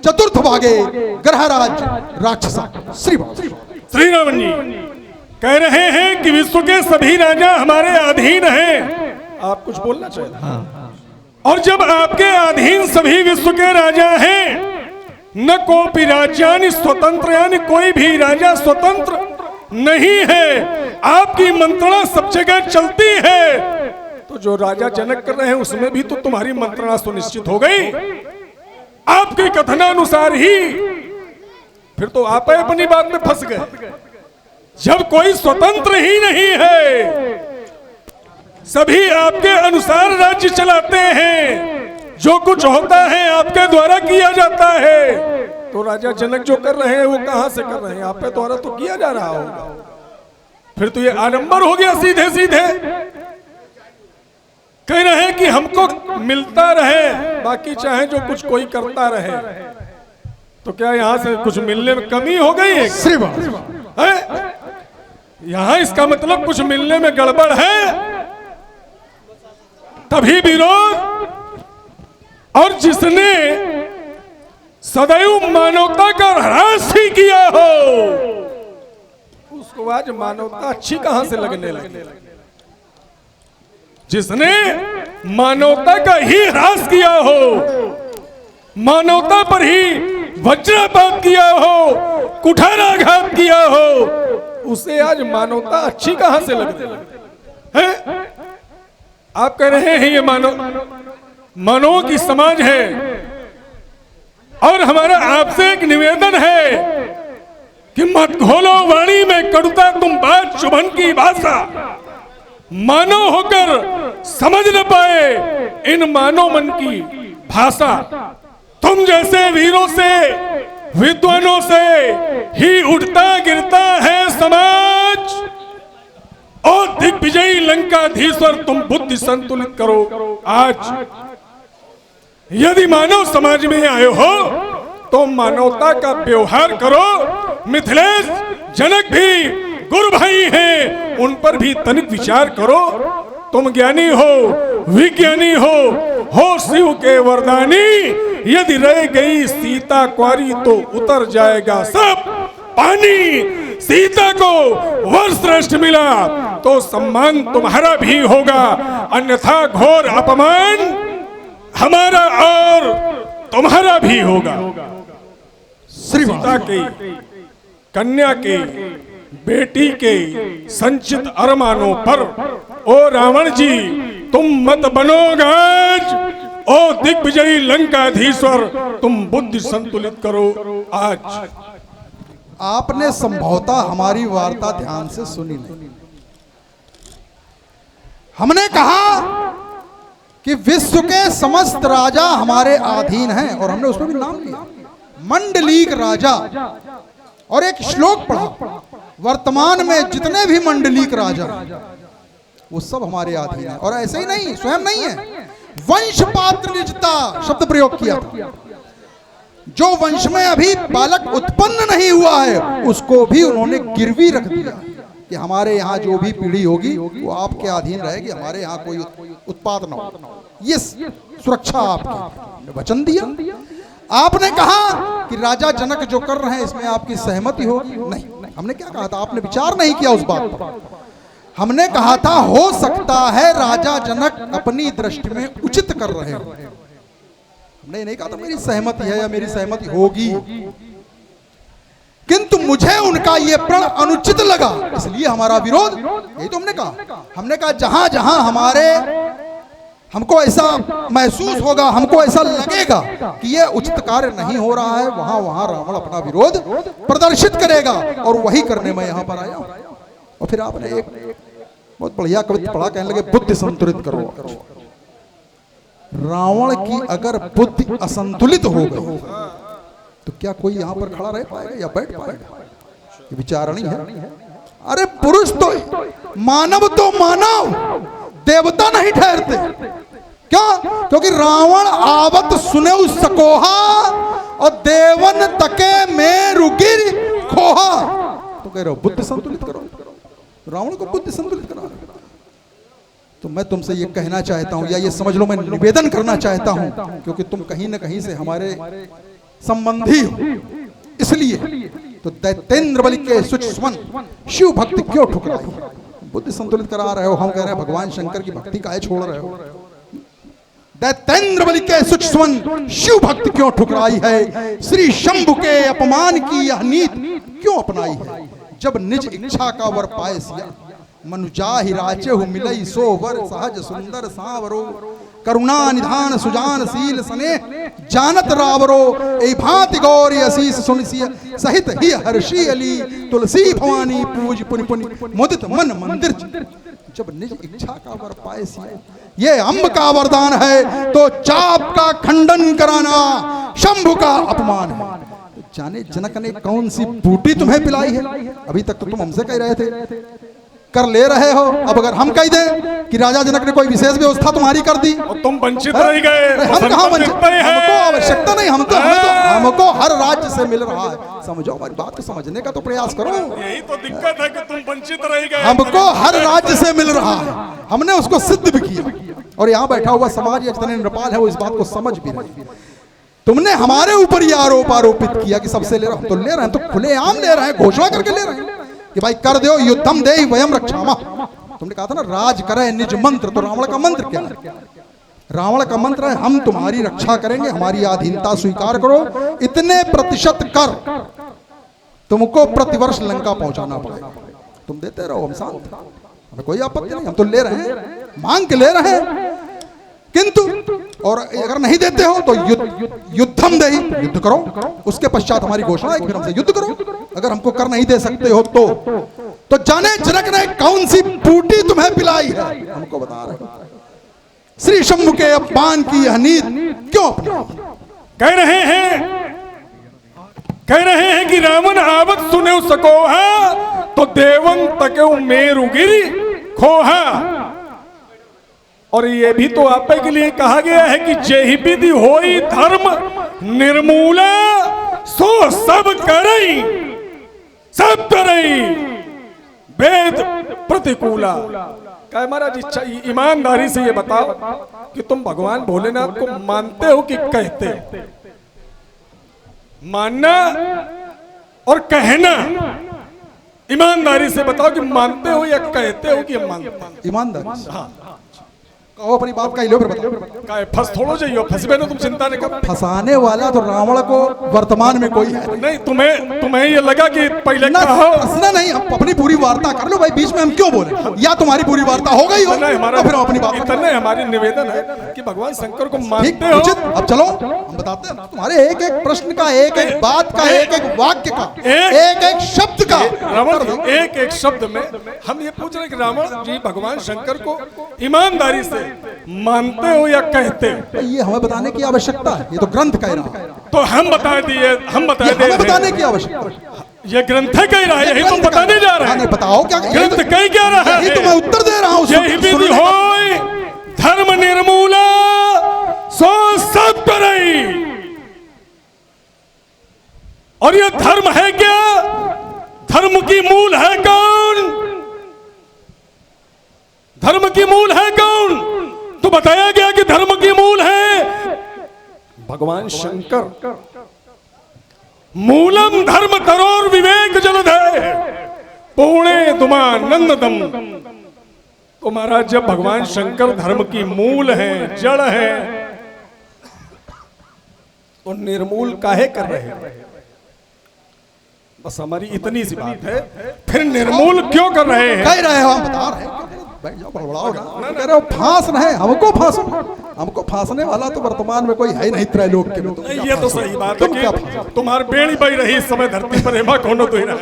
चतुर्थ भागे ग्रहराज राक्षसा। श्री रावण जी कह रहे हैं कि विश्व के सभी राजा हमारे अधीन हैं। आप कुछ बोलना चाहिए। हाँ। और जब आपके अधीन सभी विश्व के राजा हैं, न कोपि राज्यानि स्वतंत्र, यानी कोई भी राजा स्वतंत्र नहीं है, आपकी मंत्रणा सब जगह चलती है, तो जो राजा जनक कर रहे हैं उसमें भी तो तुम्हारी मंत्रणा सुनिश्चित हो गई। आपके कथनानुसार ही फिर तो आप अपनी बात में फंस गए। जब कोई स्वतंत्र ही नहीं है, सभी आपके अनुसार राज्य चलाते हैं, जो कुछ होता है आपके द्वारा किया जाता है, तो राजा जनक जो कर रहे हैं वो कहां से कर रहे हैं? आपके द्वारा तो किया जा रहा होगा। फिर तो ये आडंबर हो गया सीधे सीधे। कह रहे हैं कि हमको मिलता रहे, बाकी चाहे जो कुछ कोई करता रहे। तो क्या यहां से कुछ मिलने में कमी हो गई है? यहां इसका मतलब कुछ मिलने में गड़बड़ है, तभी विरोध। और जिसने सदैव मानवता का ह्रास ही किया हो, उसको आज मानवता अच्छी कहां से लगने लगी? जिसने मानवता का ही ह्रास किया हो, मानवता पर ही वज्रपात किया हो, कुठाराघात किया हो, उसे आज मानवता अच्छी कहां से लगने लगी है? आप कह रहे हैं ये मानव की समाज है, और हमारा आपसे एक निवेदन है कि मत घोलो वाणी में कड़ुता, तुम बात चुभन की भाषा। मानव होकर समझ न पाए इन मानव मन की भाषा। तुम जैसे वीरों से, विद्वानों से ही उठता गिरता है समाज। और दिग्विजयी लंकाधीश्वर, तुम बुद्धि संतुलित करो। आज यदि मानव समाज में आए हो तो मानवता का व्यवहार करो। मिथिलेश, जनक भी गुरु भाई हैं, उन पर भी तनिक विचार करो। तुम ज्ञानी हो, विज्ञानी हो शिव के वरदानी। यदि रह गई सीता क्वारी तो उतर जाएगा सब पानी। सीता को वर श्रेष्ठ मिला तो सम्मान तुम्हारा भी होगा, अन्यथा घोर अपमान हमारा और तुम्हारा भी होगा। सीता के, कन्या के, बेटी के संचित अरमानों पर ओ रावण जी तुम मत बनो गाज। ओ दिग्विजयी लंकाधीश्वर, तुम बुद्धि संतुलित करो। आज आपने संभवतः हमारी वार्ता ध्यान से सुनी नहीं। हमने कहा कि विश्व के समस्त राजा हमारे अधीन हैं, और हमने उसमें भी नाम लिया मंडलीक राजा, और एक श्लोक पढ़ा, वर्तमान में जितने भी मंडलीक राजा वो सब हमारे अधीन हैं। और ऐसे ही नहीं, स्वयं नहीं है, वंश पात्र निजता शब्द प्रयोग किया था। जो वंश में अभी बालक उत्पन्न नहीं हुआ है उसको भी उन्होंने गिरवी रख दिया कि हमारे यहाँ जो भी पीढ़ी होगी वो आपके अधीन रहेगी, हमारे यहाँ कोई उत्पाद न हो। ये सुरक्षा आपकी वचन दिया। आपने कहा कि राजा जनक जो कर रहे हैं इसमें आपकी सहमति होगी? नहीं। हमने क्या कहा था? आपने विचार नहीं किया उस बात पर। हमने कहा था हो सकता है राजा जनक अपनी दृष्टि में उचित कर रहे हो। हमने नहीं कहा था मेरी सहमति है या मेरी सहमति होगी, किंतु मुझे उनका यह प्रण अनुचित लगा, इसलिए हमारा विरोध। यही तो हमने कहा। हमने कहा जहां जहां हमको ऐसा महसूस होगा, हमको ऐसा लगेगा कि यह उचित कार्य नहीं हो रहा है, वहां वहां रावण अपना विरोध प्रदर्शित करेगा, और वही करने में यहां पर आया। और फिर आपने एक बहुत बढ़िया कविता पढ़ा, कहने लगे बुद्धि संतुलित करो। रावण की अगर बुद्धि असंतुलित हो गई तो क्या कोई यहां पर खड़ा रह पाएगा या बैठ पाएगा? ये विचारणी है। अरे पुरुष तो मानव देवता नहीं ठहरते। क्या? क्योंकि रावण आवत सुने सकोहा और देवन तके में रुगिर खोहा। तो कह रहे हो बुद्धि संतुलित करो, रावण को बुद्धि संतुलित करा। तो मैं तुमसे ये कहना चाहता हूं, या ये समझ लो मैं निवेदन करना चाहता हूं, क्योंकि तुम कहीं ना कहीं से हमारे संबंधी हो, इसलिए तो दैत्येंद्र बलि के सुचस्वन शिव भक्ति क्यों ठुकराई? बुद्धि संतुलित करा रहे हो। हम कह रहे हैं भगवान शंकर की भक्ति काहे छोड़ रहे हो? दैत्येंद्र बलि के सुचस्वन शिव भक्ति क्यों ठुकराई है? श्री शंभु के अपमान की यह नीति क्यों अपनाई है? जब निज इच्छा का वर पाए सिया, मनुजा ही राचे हो मिलई सो वर सहज सुंदर सांवरो। करुणा निधान सुजान शील स्नेह जानत रावरो ए भांति गौरी असीस सुनसी सहित ही हर्षी अली तुलसी भवानी पूज पुनि पुनि मुदित मन मंदिर जब निज इच्छा का वर पाए सिया। ये अम्ब का वरदान है तो चाप का खंडन कराना शंभु का अपमान है। तो जाने जनक ने कौन सी बूटी तुम्हें पिलाई है? अभी तक तो तुम हमसे कह रहे थे कर ले रहे हो, अब अगर हम कह दें कि राजा जनक ने कोई विशेष व्यवस्था तुम्हारी कर दी और तुम वंचित रह गए। हम कहाँ वंचित? हमको आवश्यकता नहीं, हमको हर राज्य से मिल रहा है। समझो हमारी बात को समझने का तो प्रयास करो। यही तो दिक्कत है कि तुम वंचित रह गए। हमको हर राज्य से मिल रहा है, हमने उसको सिद्ध भी किया और यहाँ बैठा हुआ समाज जितने नृपाल है वो इस बात को समझ भी रहे। तुमने हमारे ऊपर ये आरोप आरोपित किया कि सबसे ले रहे हैं, तो ले रहे हैं, तो खुलेआम ले रहे हैं, घोषणा करके ले रहे हैं कि भाई कर दो युद्धम दे वयम रक्षामा। तुमने कहा था ना राज करे निज मंत्र, तो रावण का मंत्र क्या है? रावण का मंत्र है हम तुम्हारी रक्षा करेंगे, हमारी अधीनता स्वीकार करो, इतने प्रतिशत कर तुमको प्रतिवर्ष लंका पहुंचाना पड़ेगा। तुम देते रहो, हम शांत, हमें कोई आपत्ति नहीं, हम तो ले रहे हैं, मांग के ले रहे हैं। किंतु और अगर नहीं देते हो तो युद्धम दे, युद्ध करो, उसके पश्चात हमारी घोषणा है कि फिर हमसे युद्ध करो। अगर हमको कर नहीं दे सकते हो तो जाने जनक ने कौन सी बूटी तुम्हें पिलाई है हमको बता रहे। श्री शंभु के अपमान की यह नीति क्यों अपनाई? कह रहे हैं कि रावण आवत सुने सको है तो देवन तके मेरुगिरी खोहा। और ये भी तो आप के लिए कहा गया है कि जेहि विधि होई धर्म निर्मूला सो सब करई, सब करई वेद प्रतिकूला। क्या महाराज इच्छा ईमानदारी से ये बताओ कि तुम भगवान भोलेनाथ को मानते हो कि कहते हो? मानना और कहना ईमानदारी से बताओ कि मानते हो या कहते हो कि हम मानते हैं? ईमानदारी से हाँ कहो अपनी बात का ही लो फिर बताओ। काय फंस थोड़ो जाइयो, फंसबे ना तुम चिंता नहीं करो। फंसाने वाला तो रावण को वर्तमान में कोई है नहीं। तुम्हें ये लगा कि पहले ना फंसना नहीं, हम अपनी पूरी वार्ता कर लो भाई, बीच में हम क्यों बोले? या तुम्हारी पूरी वार्ता हो गई हो तो फिर हम अपनी बात इतना हमारी निवेदन है कि भगवान शंकर को मानते हो। अब चलो हम बताते हैं तुम्हारे एक एक प्रश्न का, एक एक बात का, एक एक वाक्य का, एक एक शब्द का। रावण एक एक शब्द में हम ये पूछ रहे कि रावण जी भगवान शंकर को ईमानदारी से मानते हो या कहते हो? ये हमें बताने की आवश्यकता है, ये तो ग्रंथ कह रहा है। तो हम बता दिए, हम बता दे हमें बताने की आवश्यकता, ये ग्रंथ कह रहा है, यही तुम बताने जा रहे हैं। बताओ क्या ग्रंथ कह क्या रहा है? तो मैं उत्तर दे रहा हूँ। यही विधि होई धर्म निर्मूला सो सब करई। और ये धर्म है क्या? धर्म की मूल है कौन? धर्म की मूल है कौन? तो बताया गया कि धर्म की मूल है भगवान शंकर। मूलम धर्म तरोर विवेक जलधे पुणे दुमानंदम। तो महाराज जब भगवान शंकर धर्म की मूल है, जड़ है, तो निर्मूल काहे कर रहे हैं? बस हमारी इतनी सी बात है। फिर निर्मूल क्यों कर रहे हैं? कह रहे हो, हम बता रहे हैं। बैठ जाओ, बड़बड़ाओ ना। कह रहे हो फांस रहे, हमको फांसो। हमको फांसने वाला तो वर्तमान में कोई है नहीं त्रैलोक के में। नहीं, ये तो सही बात है कि तुम्हारी बेड़ी बही रही इस समय धरती पर, हेमा कोनो तो ही ना।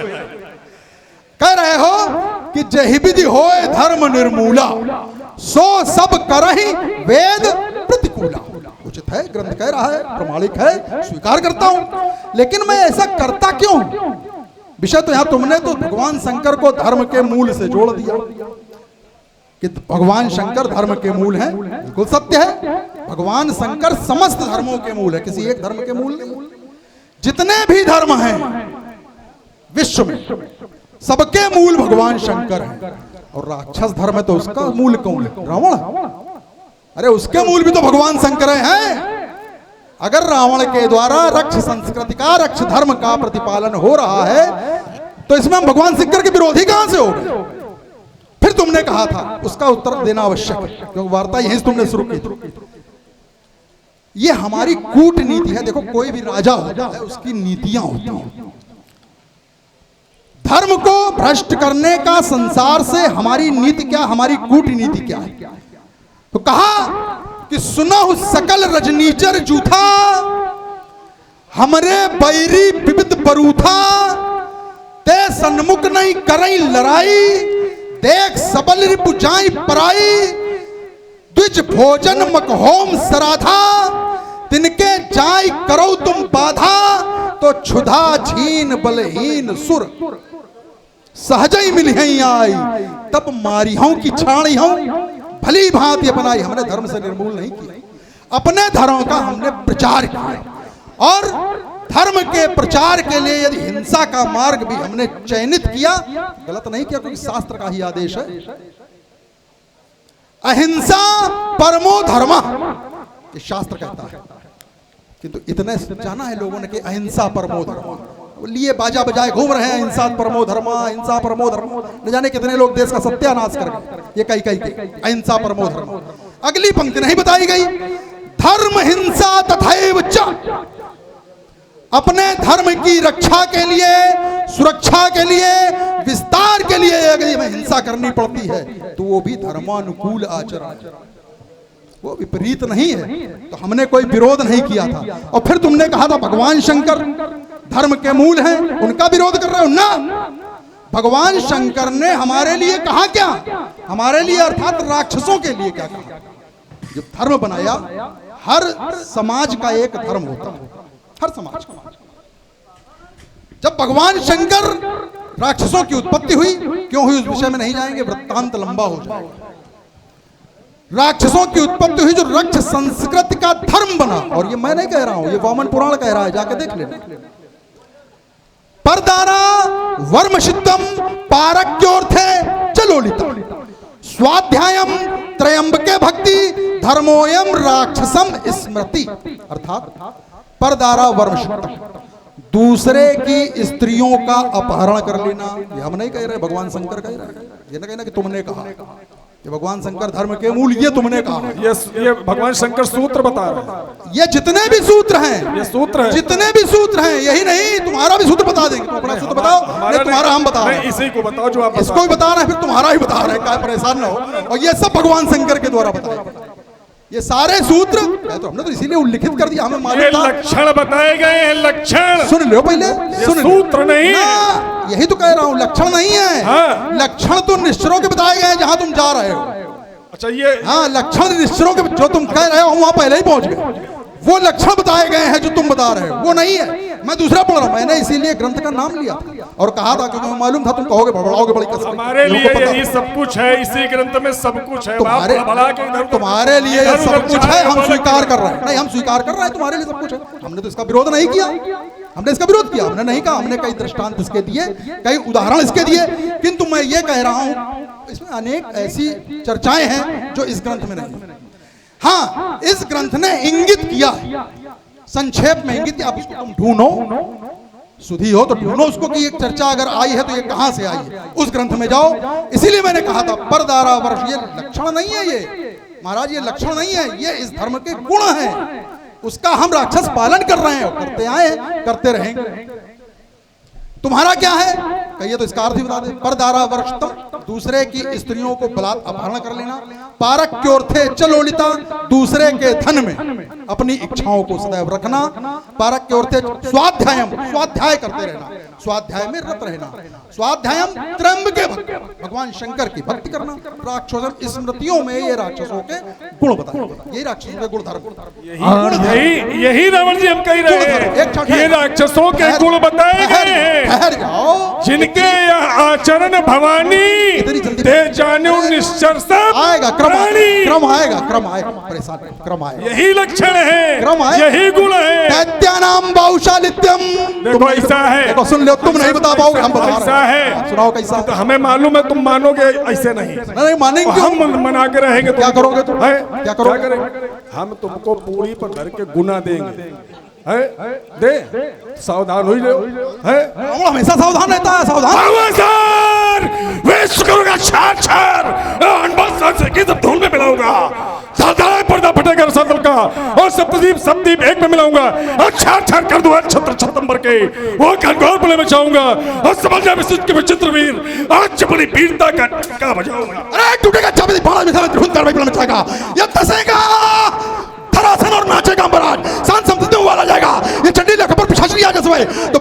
कह रहे हो कि जहि विधि होए धर्म निर्मूला सो सब करहि वेद प्रतिकूला। उचित है, ग्रंथ कह रहा है, प्रमाणिक है, स्वीकार करता हूं। लेकिन मैं ऐसा करता क्यों? विषय तो यहां तुमने तो भगवान शंकर को धर्म के मूल से जोड़ दिया कि भगवान शंकर धर्म के मूल हैं। बिल्कुल सत्य है, भगवान शंकर समस्त धर्मों के मूल है, किसी एक धर्म के मूल नहीं। जितने भी धर्म हैं विश्व में सबके मूल भगवान शंकर हैं। और राक्षस धर्म है तो उसका मूल कौन है? रावण। अरे उसके मूल भी तो भगवान शंकर हैं। अगर रावण के द्वारा रक्ष संस्कृति का, रक्ष धर्म का प्रतिपालन हो रहा है तो इसमें हम भगवान शंकर के विरोधी कहां से हो गए? फिर तुमने कहा था, उसका उत्तर देना आवश्यक है क्योंकि वार्ता यहीं से तुमने शुरू की थी। ये हमारी कूटनीति है। देखो, कोई भी राजा होता है उसकी नीतियां होती हैं। धर्म को भ्रष्ट करने का संसार से हमारी नीति क्या, हमारी कूटनीति क्या है? तो कहा कि सुनहु सकल रजनीचर जूथा, हमरे बैरी विविध बरूथा, ते सन्मुख नहीं करई लड़ाई, देख सबल रिपु जाई पराई, द्विज भोजन मकहोम सराधा, तिनके जाय करो तुम बाधा, तो क्षुधा छीन बलहीन सुर, सहजई मिली आई, तब मारी हूं कि छाणी हूं, भली भांति अपनाई। हमने धर्म से निर्मूल नहीं किया, अपने धर्म का हमने प्रचार किया। और धर्म के प्रचार के लिए यदि हिंसा का मार्ग भी हमने चयनित किया, गलत नहीं किया, क्योंकि शास्त्र का ही आदेश है, अहिंसा परमो धर्म, ये शास्त्र कहता है। किंतु इतने जाना है लोगों ने कि अहिंसा परमो धर्म, लिए बाजा बजाए घूम रहे हैं, हिंसा परमो धर्म, हिंसा परमो धर्म। न जाने कितने लोग देश का सत्यानाश कर गए ये कई कई के अहिंसा परमो धर्म। अगली पंक्ति नहीं बताई गई, धर्म हिंसा तथैव च, अपने धर्म की रक्षा के लिए, सुरक्षा के लिए, विस्तार के लिए यदि हमें हिंसा करनी पड़ती है तो वो भी धर्मानुकूल आचरण, वो विपरीत नहीं है। तो हमने कोई विरोध नहीं किया था। और फिर तुमने कहा था भगवान शंकर धर्म के मूल हैं, उनका विरोध कर रहे हो ना। भगवान शंकर ने हमारे लिए कहा क्या, हमारे लिए अर्थात राक्षसों के लिए क्या कहा। जब धर्म बनाया, हर समाज का एक धर्म होता है, हर समाज का। जब भगवान शंकर राक्षसों की उत्पत्ति हुई, क्यों हुई उस विषय में नहीं जाएंगे, वृत्तांत लंबा हो जाएगा। राक्षसों की उत्पत्ति हुई जो राक्षस संस्कृति का धर्म बना, और ये मैं नहीं कह रहा हूं, ये वामन पुराण कह रहा है, जाके देख लेना। परदारा वर्मशितम पारक्योर्थे चलोलिता, स्वाध्यायम त्रयंबके भक्ति, धर्मोयम राक्षसम स्मृति। अर्थात परदारा वर्मशितम, दूसरे की स्त्रियों का अपहरण कर लेना, ये हम नहीं कह रहे, भगवान शंकर कह रहे हैं। ये ना कहना कि तुमने कहा, ये भगवान शंकर धर्म के मूल ये तुमने कहा। ये भगवान शंकर सूत्र बता रहे हैं। ये जितने भी सूत्र हैं, ये सूत्र है, जितने भी सूत्र हैं, यही नहीं तुम्हारा भी सूत्र बता देंगे। तुम अपना सूत्र बताओ, नहीं तुम्हारा हम बता रहे हैं। इसी को बताओ जो आप इसको भी बता रहे हैं, फिर तुम्हारा ही बता रहे हैं, क्या परेशान ना हो। और ये सब भगवान शंकर के द्वारा बताए ये सारे सूत्र, तो हमने तो इसीलिए उल्लिखित कर दिया, हमें मालूम था। लक्षण बताए गए हैं, लक्षण सुन लो पहले, सुन सूत्र नहीं, यही तो कह रहा हूँ, लक्षण नहीं है। हाँ। लक्षण तो निश्चरों के बताए गए हैं जहां तुम जा रहे हो। अच्छा, ये हाँ, लक्षण निश्चरों के जो तुम कह रहे हो वहां पहले ही पहुंच गए। वो लक्षण बताए गए हैं जो तुम बता रहे हो, वो नहीं है। मैं दूसरा पढ़ रहा हूं, मैंने इसीलिए ग्रंथ का नाम लिया था और कहा था, क्योंकि मालूम था तुम कहोगे बड़बड़ाओगे बड़ी कसम। हमारे लिए यही सब कुछ है, इसी ग्रंथ में सब कुछ है। तुम्हारे लिए सब कुछ है, हम स्वीकार कर रहे हैं। नहीं, हम स्वीकार कर रहे हैं, तुम्हारे लिए सब कुछ है। हमने तो इसका विरोध नहीं किया, हमने इसका विरोध किया, हमने नहीं कहा। हमने कई दृष्टांत इसके दिए, कई उदाहरण इसके दिए। किंतु मैं ये कह रहा हूं, इसमें अनेक ऐसी चर्चाएं हैं जो इस ग्रंथ में नहीं। हाँ, इस ग्रंथ ने इंगित किया, संक्षेप में इंगित, आप उसको तुम ढूंढो, सुधी हो तो ढूंढो उसको कि एक चर्चा अगर आई है तो ये कहां से आई है, उस ग्रंथ में जाओ। इसीलिए मैंने कहा था परदारा वर्ष, ये लक्षण नहीं है, ये महाराज ये लक्षण नहीं है, ये इस धर्म के गुण हैं, उसका हम राक्षस पालन कर रहे हैं, करते आए हैं, करते रहेंगे। तुम्हारा क्या है, कहिए तो इसका अर्थ ही बता दे। परदारा वर्षतम, दूसरे की स्त्रियों को बलात् अपहरण कर लेना। पारक्योर्थे चलोलिता, दूसरे के धन में अपनी इच्छाओं को सदैव रखना। पारक्योर्थे स्वाध्यायम, स्वाध्याय करते रहना, स्वाध्याय में रत रहना। स्वाध्यायम त्र्यंबके भक्ति, भगवान शंकर की भक्ति करना। राक्षसों स्मृतियों में ये राक्षसों के गुण बताए, यही राक्षसों के गुण धर्म, यही रावण जी हम कह रहे हैं, ये राक्षसों के गुण बताए गए हैं। ठहर जाओ, जिनके आचरण भवानी ते जानो निश्चर सब आएगा, क्रम आएगा, क्रम आएगा, परेशान क्रम आएगा। यही लक्षण है, क्रम आएगा, यही गुण है। दैत्यानाम बाहुशालित्यम, देखो ऐसा है, देखो सुन लो, तुम नहीं बता पाओगे, हम बता रहे हैं। ऐसा है, सुनाओ कैसा। तो हमें मालूम है, तुम मानोगे ऐसे नहीं, नहीं मानेंगे, हम मना के रहेंगे। क्या करोगे तुम, क्या करोगे? हम तुमको पूरी पर धर के गुना देंगे, है दे, सावधान हो जाओ। है हमेशा सावधान रहता है, सावधान। विश्व करूंगा छार छार, अनबल से की सब धूल में मिलाऊंगा। सावधान, पर्दा फटेगा रसातल का, और सप्तदीप सबदीप एक में मिलाऊंगा, और छार छार कर दूंगा छत्र छत्तंबर के, वो घनघोर बले मचाऊंगा, और समझ जा विशिष्ट के विचित्र वीर, आज बड़ी वीरता का टक्का बजाऊंगा। अरे टूटेगा चाबी बाड़ा में ढूंढ कर मचाएगा, ये दसेगा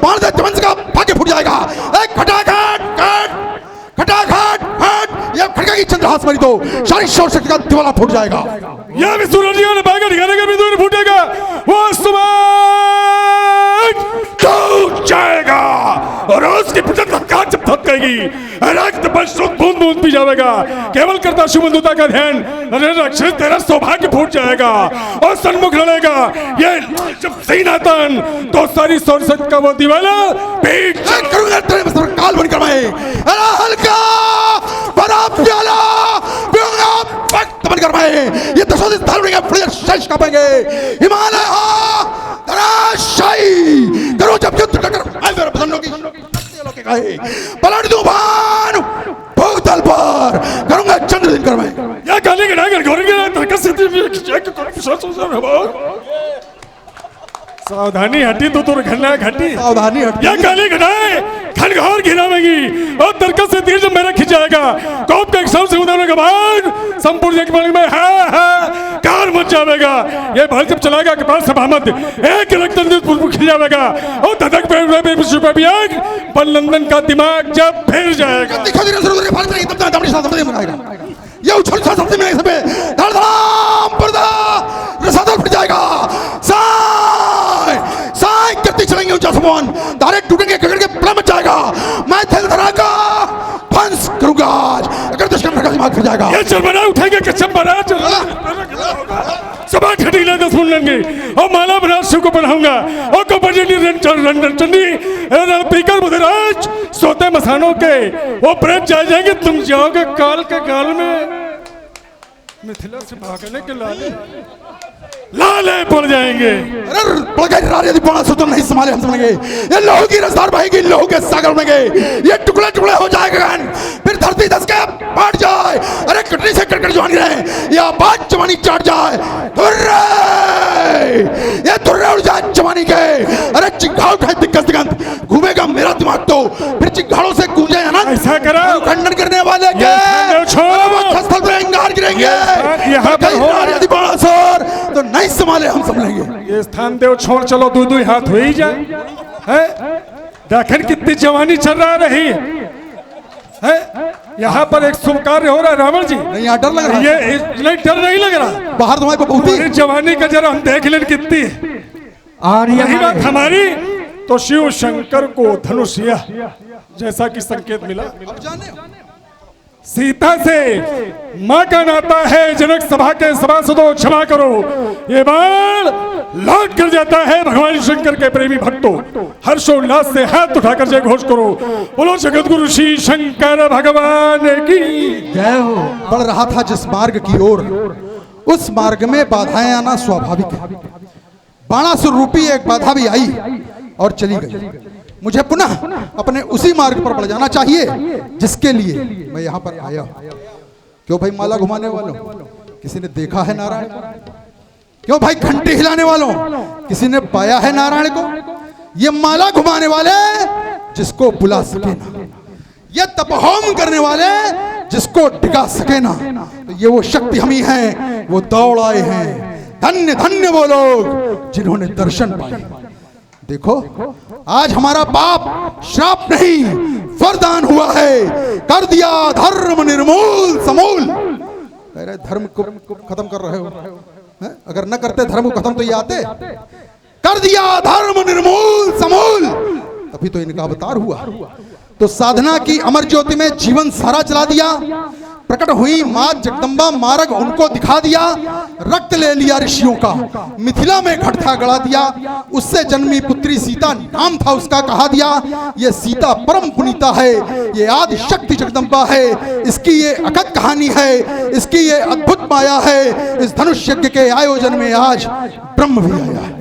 बाण से चमन का भाग्य फूट जाएगा। एक खटाखट खट खटाखट फट, यह खड़का की चंद्रहास मारी तो सारी शौर शक्ति का दिवाला फूट जाएगा। यह भी सूरजियों ने भागा दिखाने का भी फूटेगा, वो सुबह टूट जाएगा और उसकी पिछड़ धक्का जब धक्केगी रक्त बस बूंद बूंद पी जाएगा। केवल करता शुभंदुता का ध्यान, अरे राक्षस तेरा सौभाग्य फूट जाएगा और सन्मुख लड़ेगा ये जब सैनातन तो सारी सौरसत का वो दिवाला पीट करूंगा तेरे में काल बनकर मैं, अरे हल्का बड़ा प्याला पीऊंगा वक्त बनकर मैं, ये दशों दिन धार बनेंगे फिर शेष कापेंगे हिमालय तराशाई करो जब युद्ध कर आए मेरे बदनों की लोके कहे पलट दूं भान भूतल पर करूंगा चंद्र दिन कर मैं। या गाली के डागर घोड़े के तरकस से चेक कर सावधानी हटी तो घटना घटी, सावधानी हटी। या गाली घटाए खनघोर घिरावेगी और तरकस से तीर जब मेरा खिंचाएगा कोप के एक शव से उधरने के बाद संपूर्ण एक बार में कार मच जाएगा। ये भाई जब चलाएगा के पास सभामत एक रक्त पूर्व खिल जाएगा और धधक पे विश्व पे भी आग बलनंदन का दिमाग जब फिर जाएगा। दिखा दे जरूर फाड़ देंगे तब दामड़ी साथ समझ में आएगा। ये उछल सा सबसे में सब धड़धड़ाम पर्दा रसादल फट जाएगा। साय साय करते चलेंगे ऊंचा समान तारे टूटेंगे गगन के प्लम मच जाएगा। मैं थल धरा का फंस करूंगा आज अगर दुश्मन का दिमाग फिर जाएगा। ये चरमरा उठेंगे कसम बना सभा खटीला 10 मुंड लेंगे और माला बना शिव को पढ़ाऊंगा और कपड़ी रंजन चंडी पीकर मुदराज सोते मसानों के वो प्रेत जाएंगे। तुम जाओगे काल के गाल में मिथिला से भागने के लाले पड़ जाएंगे। अरे पड़गई राज यदि बड़ा सुतन नहीं संभाले हम समझेंगे ये लोहू की रसदार बहेगी लोहू के सागर में ये टुकड़े टुकड़े हो जाएगा फिर धरती धस के फाट जाए। अरे कटनी से कटकट जवानी रहे या बात जवानी चाट जाए ये तुर्रे उड़ जाए जवानी के। अरे चिंगाड़ उठाए दिक्कत दिगंत घूमेगा मेरा दिमाग तो फिर चिंगाड़ों से गूंजे ना ऐसा करो खंडन करने वाले के स्थल पर अंगार गिरेंगे। यहाँ पर यदि बड़ा सर तो नहीं संभाले हम संभलेंगे। ये स्थान देव छोड़ चलो दो दो हाथ हो ही जाए है। देखन कितनी जवानी चल रहा रही है। यहाँ पर एक शुभ कार्य हो रहा है रावण जी। नहीं यहाँ डर लग रहा है। ये नहीं डर नहीं लग रहा बाहर तुम्हारे को बहुत जवानी का जरा हम देख लें कितनी यही बात हमारी तो शिव शंकर को धनुष जैसा कि संकेत मिला सीता से मां का नाता है। जनक सभा के सभासदों क्षमा करो ये बाण लौट कर जाता है भगवान शंकर के प्रेमी भक्तों हर्षोल्लास से हाथ उठाकर जय घोष करो बोलो जगत गुरु श्री शंकर भगवान की जय हो। बढ़ रहा था जिस मार्ग की ओर उस मार्ग में बाधाएं आना स्वाभाविक है। बाणासुर रूपी एक बाधा भी आई और चली गई। मुझे पुनः अपने उसी मार्ग पर बढ़ जाना चाहिए जिसके लिए मैं यहाँ पर आया हूँ। क्यों भाई माला घुमाने वालों किसी ने देखा है नारायण को? क्यों भाई घंटी हिलाने वालों किसी ने पाया है नारायण को? ये माला घुमाने वाले जिसको बुला सके ना, ये तपहोम करने वाले जिसको टिका सके ना, तो ये वो शक्ति हम ही हैं, वो दौड़ आए हैं। धन्य धन्य वो लोग जिन्होंने दर्शन पाए। देखो आज हमारा पाप श्राप नहीं वरदान हुआ है। कर दिया धर्म निर्मूल समूल। कह रहे धर्म को खत्म कर रहे हो है? अगर न करते धर्म को खत्म तो ये आते। कर दिया धर्म निर्मूल समूल तभी तो इनका अवतार हुआ। तो साधना की अमर ज्योति में जीवन सारा चला दिया। प्रकट हुई मां जगदम्बा मार्ग उनको दिखा दिया। रक्त ले लिया ऋषियों का मिथिला में घटथा गड़ा दिया। उससे जन्मी पुत्री सीता नाम था उसका कहा दिया। ये सीता परम पुनीता है, ये आदि शक्ति जगदम्बा है। इसकी ये अकथ कहानी है, इसकी ये अद्भुत माया है। इस धनुष यज्ञ के आयोजन में आज ब्रह्म भी आया है।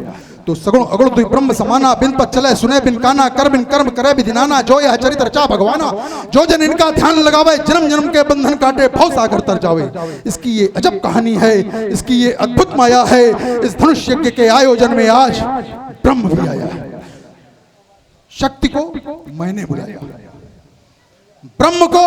तो सगुण अगुण दुई ब्रह्म समाना बिन पत चले सुने बिन काना कर बिन कर्म करे विधिनाना जो यह चरित्र चा भगवाना जो जन इनका ध्यान लगावे जन्म जन्म के बंधन काटे भव सागर तर जावे। इसकी ये अजब कहानी है, इसकी ये अद्भुत माया है। इस धनुष यज्ञ के आयोजन में आज ब्रह्म भी आया है। शक्ति को मैंने बुलाया, ब्रह्म को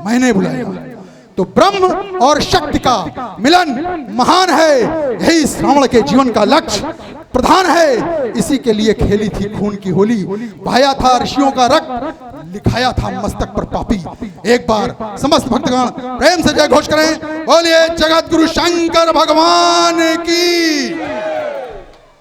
मैंने बुलाया। तो ब्रह्म और शक्ति का मिलन महान है। यही श्रावण के जीवन का लक्ष्य प्रधान है, इसी के लिए खेली थी खून की होली, बहाया था ऋषियों का रक्त, लिखाया था मस्तक पर पापी। एक बार समस्त भक्तगण प्रेम से जय घोष करें, बोलिए जगत गुरु शंकर भगवान की।